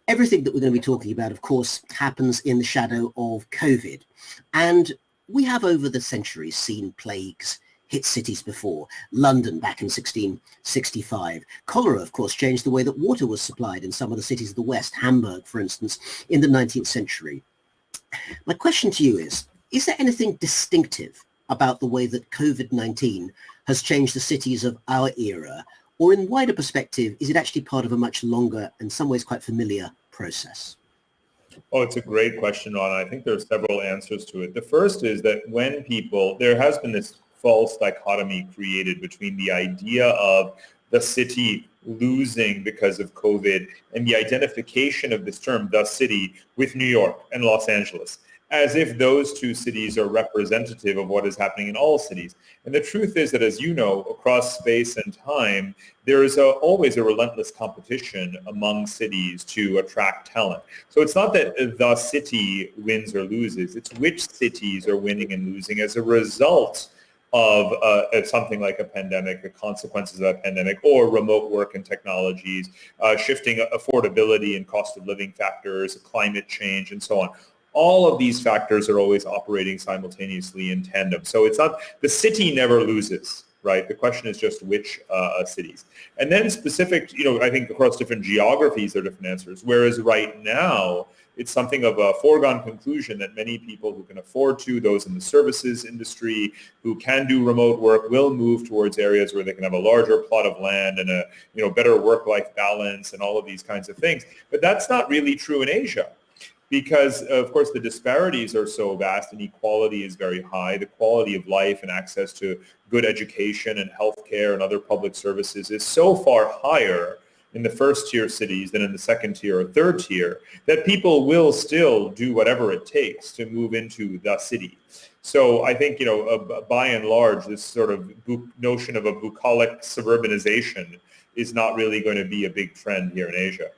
Everything that we're going to be talking about, of course, happens in the shadow of COVID, and we have over the centuries seen plagues hit cities before. London back in 1665. Cholera, of course, changed the way that water was supplied in some of the cities of the West, Hamburg, for instance, in the 19th century. My question to you is there anything distinctive about the way that COVID-19 has changed the cities of our era? Or in wider perspective, is it actually part of a much longer, in some ways quite familiar process? Oh, it's a great question, Ron. I think there are several answers to it. The first is that when there has been this false dichotomy created between the idea of the city losing because of COVID and the identification of this term, the city, with New York and Los Angeles, as if those two cities are representative of what is happening in all cities. And the truth is that, as you know, across space and time, there is always a relentless competition among cities to attract talent. So it's not that the city wins or loses, it's which cities are winning and losing as a result of something like a pandemic, the consequences of that pandemic, or remote work and technologies, shifting affordability and cost of living factors, climate change, and so on. All of these factors are always operating simultaneously in tandem. So it's not, the city never loses, right? The question is just which cities. And then specific, I think across different geographies there are different answers. Whereas right now, it's something of a foregone conclusion that many people who can afford to, those in the services industry who can do remote work, will move towards areas where they can have a larger plot of land and a better work-life balance and all of these kinds of things. But that's not really true in Asia, because of course the disparities are so vast, inequality is very high, the quality of life and access to good education and healthcare and other public services is so far higher in the first tier cities than in the second tier or third tier, that people will still do whatever it takes to move into the city. So I think, by and large, this sort of notion of a bucolic suburbanization is not really going to be a big trend here in Asia.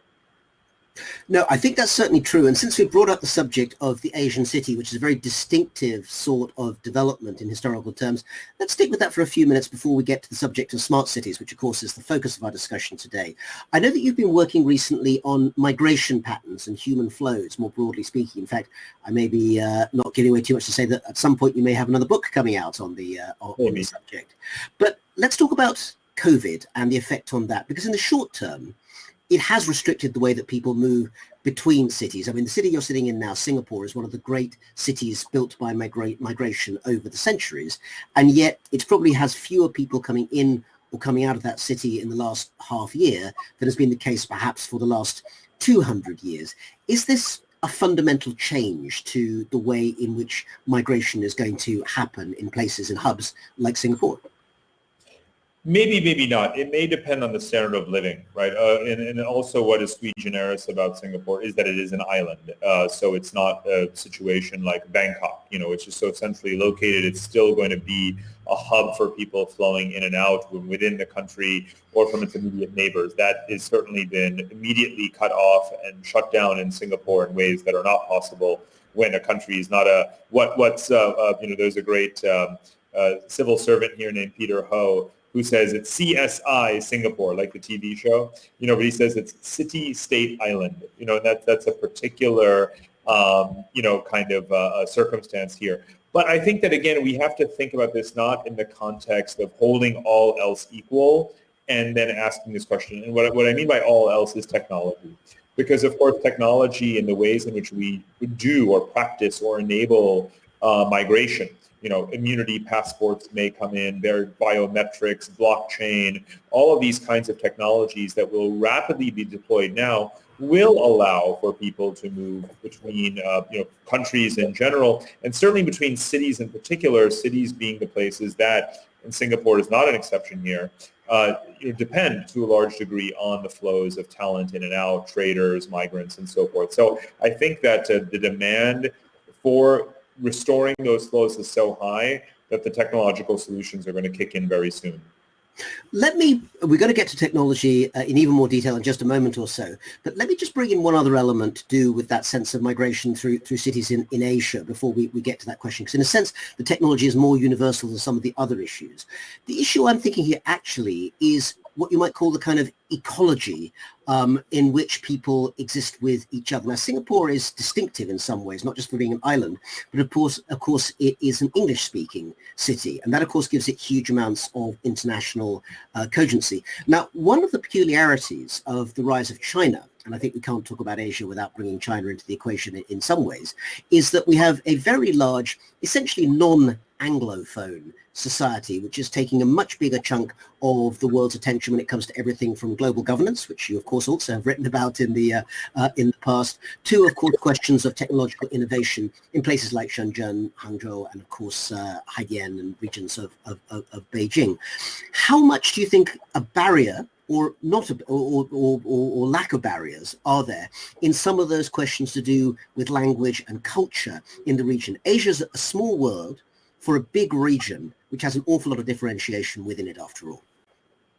No, I think that's certainly true. And since we brought up the subject of the Asian city, which is a very distinctive sort of development in historical terms, let's stick with that for a few minutes before we get to the subject of smart cities, which of course is the focus of our discussion today. I know that you've been working recently on migration patterns and human flows, more broadly speaking. In fact, I may be not giving away too much to say that at some point you may have another book coming out on the subject. But let's talk about COVID and the effect on that, because in the short term, it has restricted the way that people move between cities. I mean, the city you're sitting in now, Singapore, is one of the great cities built by migration over the centuries, and yet it probably has fewer people coming in or coming out of that city in the last half year than has been the case perhaps for the last 200 years. Is this a fundamental change to the way in which migration is going to happen in places, in hubs like Singapore? Maybe, maybe not. It may depend on the standard of living, right? And also what is sui generis about Singapore is that it is an island. So it's not a situation like Bangkok, which is so centrally located. It's still going to be a hub for people flowing in and out within the country or from its immediate neighbors. That has certainly been immediately cut off and shut down in Singapore in ways that are not possible when a country is not there's a great civil servant here named Peter Ho who says it's CSI Singapore, like the TV show, but he says it's city, state, island, and that's a particular, kind of circumstance here. But I think that, again, we have to think about this not in the context of holding all else equal and then asking this question. And what I mean by all else is technology. Because, of course, technology and the ways in which we do or practice or enable migration, immunity passports may come in, there are biometrics, blockchain, all of these kinds of technologies that will rapidly be deployed now will allow for people to move between countries in general, and certainly between cities in particular, cities being the places that, and Singapore is not an exception here, depend to a large degree on the flows of talent in and out, traders, migrants, and so forth. So I think that the demand for restoring those flows is so high that the technological solutions are going to kick in very soon. We're going to get to technology in even more detail in just a moment or so, but let me just bring in one other element to do with that sense of migration through cities in Asia before we get to that question, because in a sense the technology is more universal than some of the other issues. The issue I'm thinking here actually is what you might call the kind of ecology in which people exist with each other. Now, Singapore is distinctive in some ways, not just for being an island, but of course, it is an English-speaking city, and that, of course, gives it huge amounts of international cogency. Now, one of the peculiarities of the rise of China, and I think we can't talk about Asia without bringing China into the equation in some ways, is that we have a very large, essentially non-Anglophone society, which is taking a much bigger chunk of the world's attention when it comes to everything from global governance, which you, of course, also have written about in the past, to, of course, questions of technological innovation in places like Shenzhen, Hangzhou, and, of course, Haidian and regions of Beijing. How much do you think a barrier or not, or lack of barriers are there in some of those questions to do with language and culture in the region? Asia's a small world for a big region, which has an awful lot of differentiation within it, after all.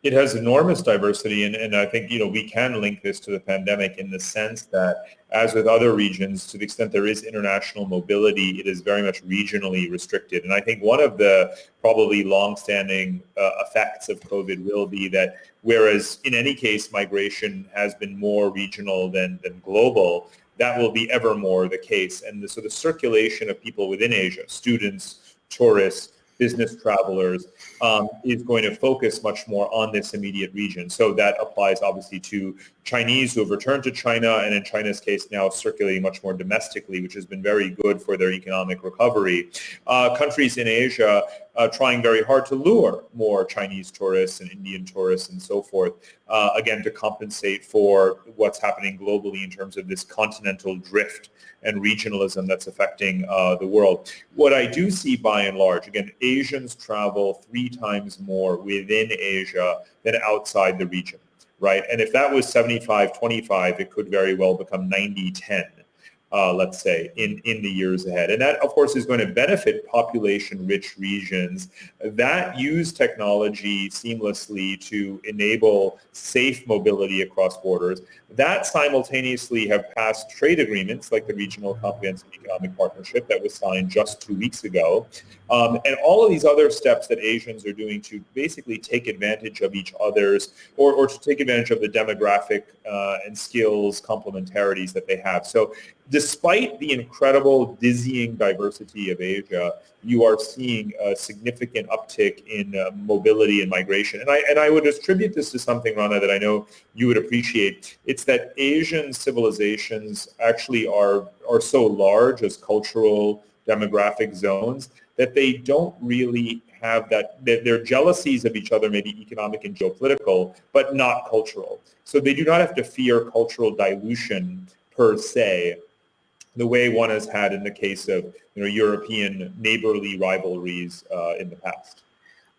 It has enormous diversity, and I think we can link this to the pandemic in the sense that, as with other regions, to the extent there is international mobility, it is very much regionally restricted. And I think one of the probably long-standing effects of COVID will be that, whereas in any case migration has been more regional than global, that will be ever more the case. And so the circulation of people within Asia, students, tourists, business travelers, is going to focus much more on this immediate region. So that applies obviously to Chinese who have returned to China, and in China's case now circulating much more domestically, which has been very good for their economic recovery. Countries in Asia trying very hard to lure more Chinese tourists and Indian tourists and so forth, again, to compensate for what's happening globally in terms of this continental drift and regionalism that's affecting the world. What I do see by and large, again, Asians travel 3 times more within Asia than outside the region, right? And if that was 75-25, it could very well become 90-10. Let's say, in the years ahead. And that, of course, is going to benefit population-rich regions that use technology seamlessly to enable safe mobility across borders, that simultaneously have passed trade agreements like the Regional Comprehensive Economic Partnership that was signed just 2 weeks ago, and all of these other steps that Asians are doing to basically take advantage of each other's, or to take advantage of the demographic and skills complementarities that they have. So despite the incredible, dizzying diversity of Asia, you are seeing a significant uptick in mobility and migration. And I would attribute this to something, Rana, that I know you would appreciate. It's that Asian civilizations actually are so large as cultural, demographic zones that they don't really have that. Their jealousies of each other may be economic and geopolitical, but not cultural. So they do not have to fear cultural dilution per se, the way one has had in the case of European neighborly rivalries in the past.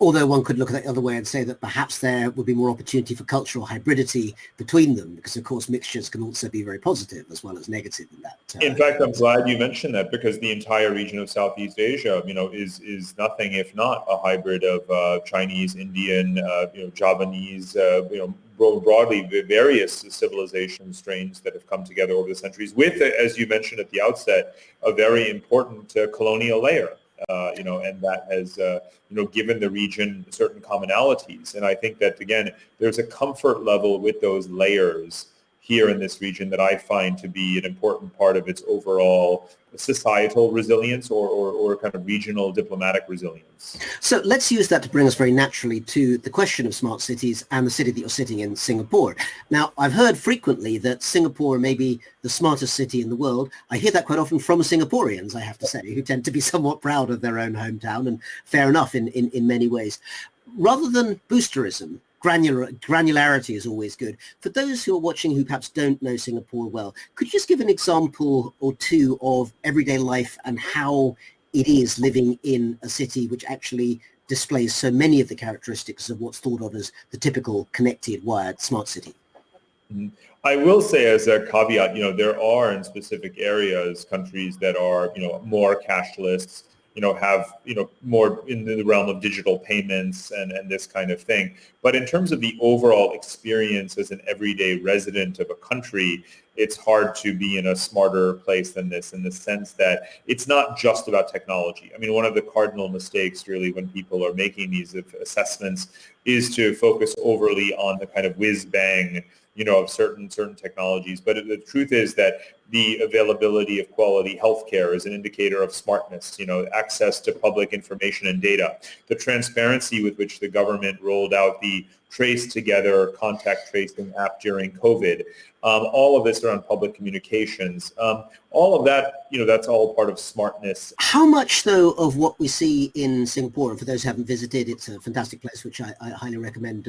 Although one could look at it the other way and say that perhaps there would be more opportunity for cultural hybridity between them, because of course mixtures can also be very positive as well as negative in that. In fact, I'm glad you mentioned that, because the entire region of Southeast Asia, is nothing if not a hybrid of Chinese, Indian, Javanese, broadly various civilization strains that have come together over the centuries with, as you mentioned at the outset, a very important colonial layer. and that has, given the region certain commonalities. And I think that, again, there's a comfort level with those layers here in this region that I find to be an important part of its overall societal resilience or kind of regional diplomatic resilience. So let's use that to bring us very naturally to the question of smart cities and the city that you're sitting in, Singapore. Now, I've heard frequently that Singapore may be the smartest city in the world. I hear that quite often from Singaporeans, I have to say, who tend to be somewhat proud of their own hometown, and fair enough in many ways. Rather than boosterism, granularity is always good. For those who are watching who perhaps don't know Singapore well, could you just give an example or two of everyday life and how it is living in a city which actually displays so many of the characteristics of what's thought of as the typical connected, wired, smart city? I will say as a caveat, there are in specific areas, countries that are, more cashless, have, more in the realm of digital payments and this kind of thing. But in terms of the overall experience as an everyday resident of a country, it's hard to be in a smarter place than this, in the sense that it's not just about technology. I mean, one of the cardinal mistakes really when people are making these assessments is to focus overly on the kind of whiz-bang, of certain technologies. But the truth is that the availability of quality healthcare is an indicator of smartness, access to public information and data, the transparency with which the government rolled out the Trace Together contact tracing app during COVID, all of this around public communications, all of that, that's all part of smartness. How much, though, of what we see in Singapore, and for those who haven't visited, it's a fantastic place which I highly recommend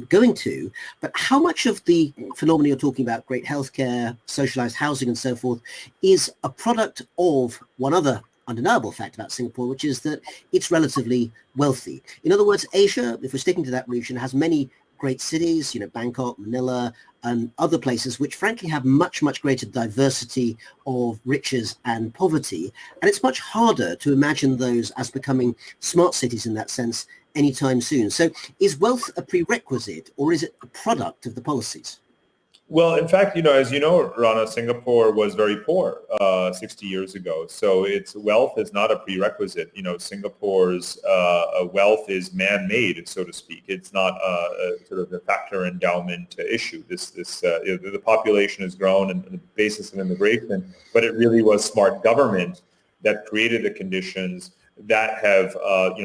going to, but how much of the phenomena you're talking about, great healthcare, socialized housing and so forth, is a product of one other undeniable fact about Singapore, which is that it's relatively wealthy? In other words, Asia, if we're sticking to that region, has many great cities, Bangkok, Manila, and other places which frankly have much, much greater diversity of riches and poverty. And it's much harder to imagine those as becoming smart cities in that sense anytime soon. So is wealth a prerequisite, or is it a product of the policies? Well, in fact, as you know, Rana, Singapore was very poor 60 years ago. So its wealth is not a prerequisite. Singapore's wealth is man-made, so to speak. It's not a sort of a factor endowment issue. The population has grown on the basis of immigration, but it really was smart government that created the conditions that have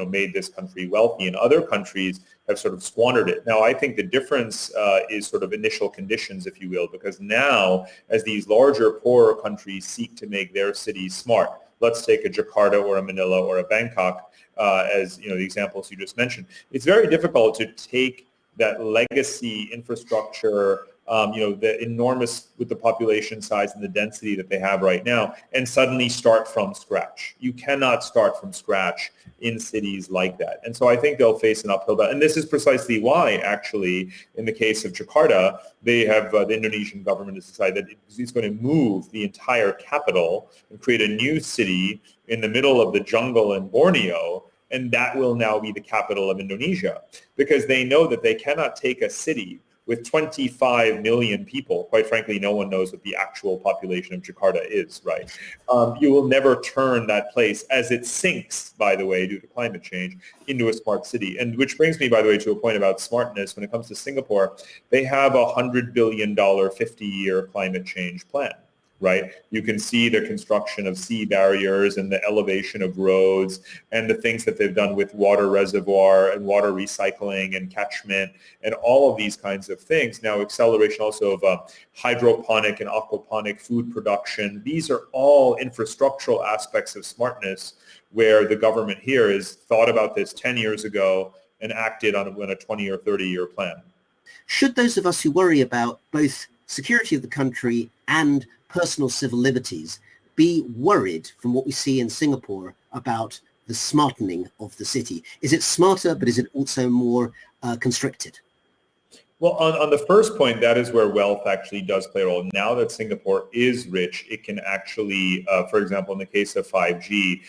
made this country wealthy, and other countries have sort of squandered it. Now, I think the difference is sort of initial conditions, if you will, because now as these larger, poorer countries seek to make their cities smart, let's take a Jakarta or a Manila or a Bangkok as the examples you just mentioned. It's very difficult to take that legacy infrastructure, the enormous with the population size and the density that they have right now, and suddenly start from scratch. You cannot start from scratch in cities like that. And so I think they'll face an uphill battle. And this is precisely why, actually, in the case of Jakarta, they have the Indonesian government has decided that it's going to move the entire capital and create a new city in the middle of the jungle in Borneo. And that will now be the capital of Indonesia, because they know that they cannot take a city with 25 million people. Quite frankly, no one knows what the actual population of Jakarta is, right? You will never turn that place, as it sinks, by the way, due to climate change, into a smart city. And which brings me, by the way, to a point about smartness. When it comes to Singapore, they have a $100 billion 50-year climate change plan. Right? You can see the construction of sea barriers and the elevation of roads and the things that they've done with water reservoir and water recycling and catchment and all of these kinds of things. Now, acceleration also of hydroponic and aquaponic food production. These are all infrastructural aspects of smartness where the government here has thought about this 10 years ago and acted on a 20 or 30-year plan. Should those of us who worry about both security of the country and personal civil liberties be worried from what we see in Singapore about the smartening of the city? Is it smarter, but is it also more constricted? Well, on the first point, that is where wealth actually does play a role. Now that Singapore is rich, it can actually, for example, in the case of 5G,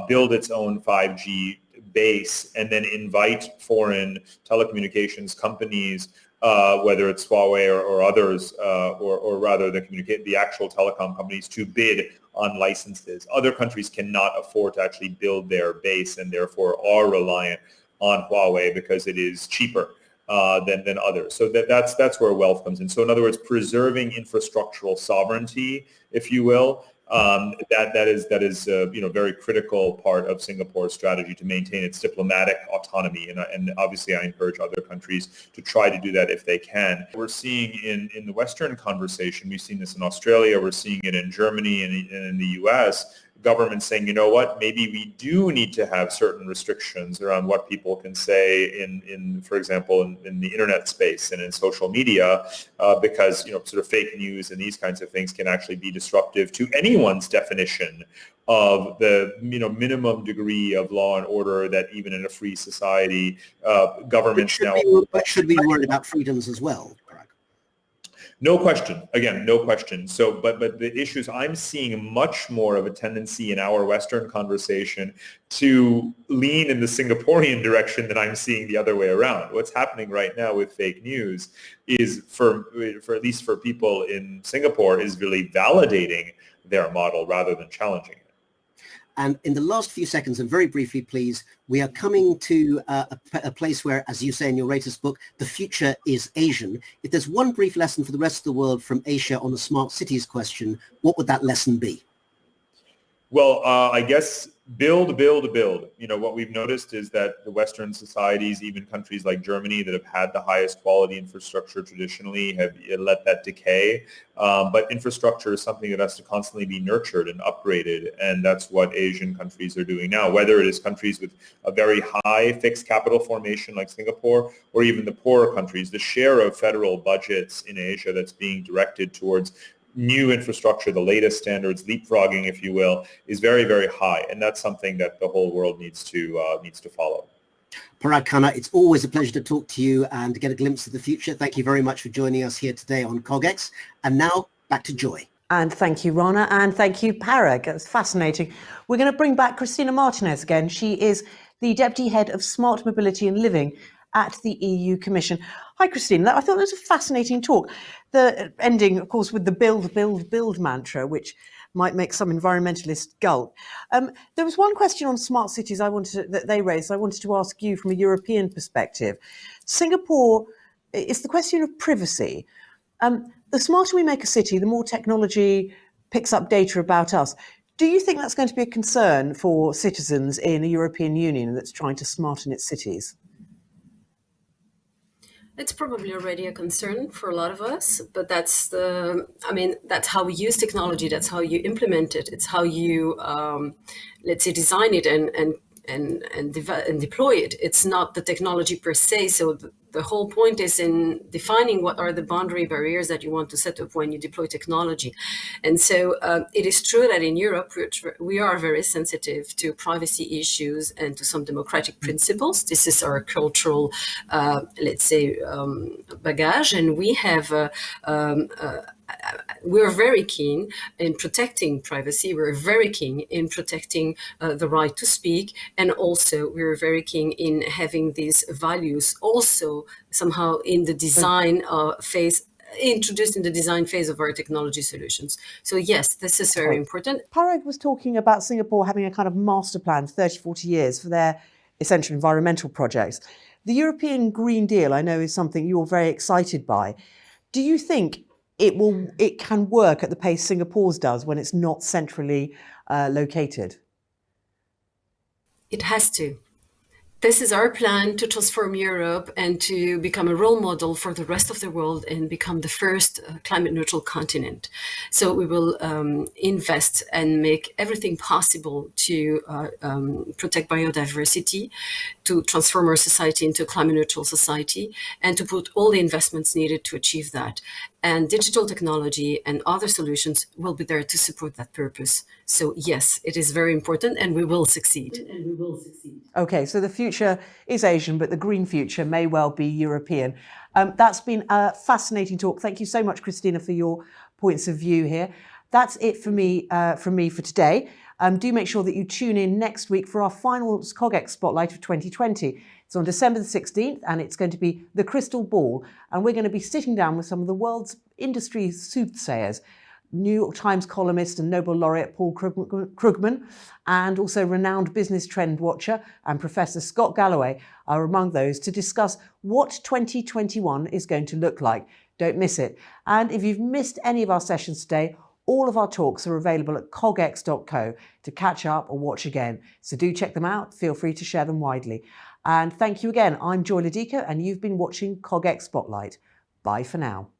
build its own 5G base and then invite foreign telecommunications companies whether it's Huawei or others, or rather the actual telecom companies, to bid on licenses. Other countries cannot afford to actually build their base and therefore are reliant on Huawei because it is cheaper than others. So that's where wealth comes in. So in other words, preserving infrastructural sovereignty, if you will, that is very critical part of Singapore's strategy to maintain its diplomatic autonomy. And obviously I encourage other countries to try to do that if they can. We're seeing in the Western conversation, we've seen this in Australia, we're seeing it in Germany and in the US, governments saying, you know what, maybe we do need to have certain restrictions around what people can say in for example, in the internet space and in social media, because, sort of fake news and these kinds of things can actually be disruptive to anyone's definition of the, minimum degree of law and order that even in a free society, governments But should we be worried about freedoms as well? No question. Again, no question. So, but the issues, I'm seeing much more of a tendency in our Western conversation to lean in the Singaporean direction than I'm seeing the other way around. What's happening right now with fake news is, for at least for people in Singapore, is really validating their model rather than challenging it. And in the last few seconds, and very briefly, please, we are coming to a place where, as you say in your latest book, the future is Asian. If there's one brief lesson for the rest of the world from Asia on the smart cities question, what would that lesson be? Well, I guess build. What we've noticed is that the Western societies, even countries like Germany that have had the highest quality infrastructure traditionally, have let that decay. But infrastructure is something that has to constantly be nurtured and upgraded. And that's what Asian countries are doing now, whether it is countries with a very high fixed capital formation like Singapore, or even the poorer countries. The share of federal budgets in Asia that's being directed towards new infrastructure, the latest standards, leapfrogging, if you will, is very, very high. And that's something that the whole world needs to follow. Parag, Khanna, it's always a pleasure to talk to you and to get a glimpse of the future. Thank you very much for joining us here today on CogX. And now back to Joy. And thank you, Rana, and thank you, Parag. It's fascinating. We're going to bring back Christina Martinez again. She is the Deputy Head of Smart Mobility and Living at the EU Commission. Hi, Christina. I thought that was a fascinating talk. The ending, of course, with the build mantra, which might make some environmentalists gulp. There was one question on smart cities that they raised. I wanted to ask you from a European perspective. Singapore, it's the question of privacy. The smarter we make a city, the more technology picks up data about us. Do you think that's going to be a concern for citizens in a European Union that's trying to smarten its cities? It's probably already a concern for a lot of us, but that's how we use technology. That's how you implement it. It's how you, let's say, design it and deploy it. It's not the technology per se. So the whole point is in defining what are the boundary barriers that you want to set up when you deploy technology. And so it is true that in Europe, we are very sensitive to privacy issues and to some democratic principles. This is our cultural, bagage. And we have we're very keen in protecting privacy. We're very keen in protecting the right to speak. And also we're very keen in having these values also somehow in the design phase, introduced in the design phase of our technology solutions. So yes, this is very important. Parag was talking about Singapore having a kind of master plan for 30, 40 years for their essential environmental projects. The European Green Deal, I know, is something you're very excited by. Do you think it can work at the pace Singapore's does when it's not centrally located? It has to. This is our plan to transform Europe and to become a role model for the rest of the world and become the first climate neutral continent. So we will invest and make everything possible to protect biodiversity, to transform our society into a climate neutral society, and to put all the investments needed to achieve that. And digital technology and other solutions will be there to support that purpose. So yes, it is very important and we will succeed. Okay, so the future is Asian, but the green future may well be European. That's been a fascinating talk. Thank you so much, Christina, for your points of view here. That's it for me for today. Do make sure that you tune in next week for our final CogX Spotlight of 2020. It's on December the 16th and it's going to be The Crystal Ball. And we're going to be sitting down with some of the world's industry soothsayers, New York Times columnist and Nobel laureate Paul Krugman, and also renowned business trend watcher and Professor Scott Galloway are among those to discuss what 2021 is going to look like. Don't miss it. And if you've missed any of our sessions today, all of our talks are available at cogx.co to catch up or watch again. So do check them out. Feel free to share them widely. And thank you again. I'm Joy Ledico and you've been watching CogX Spotlight. Bye for now.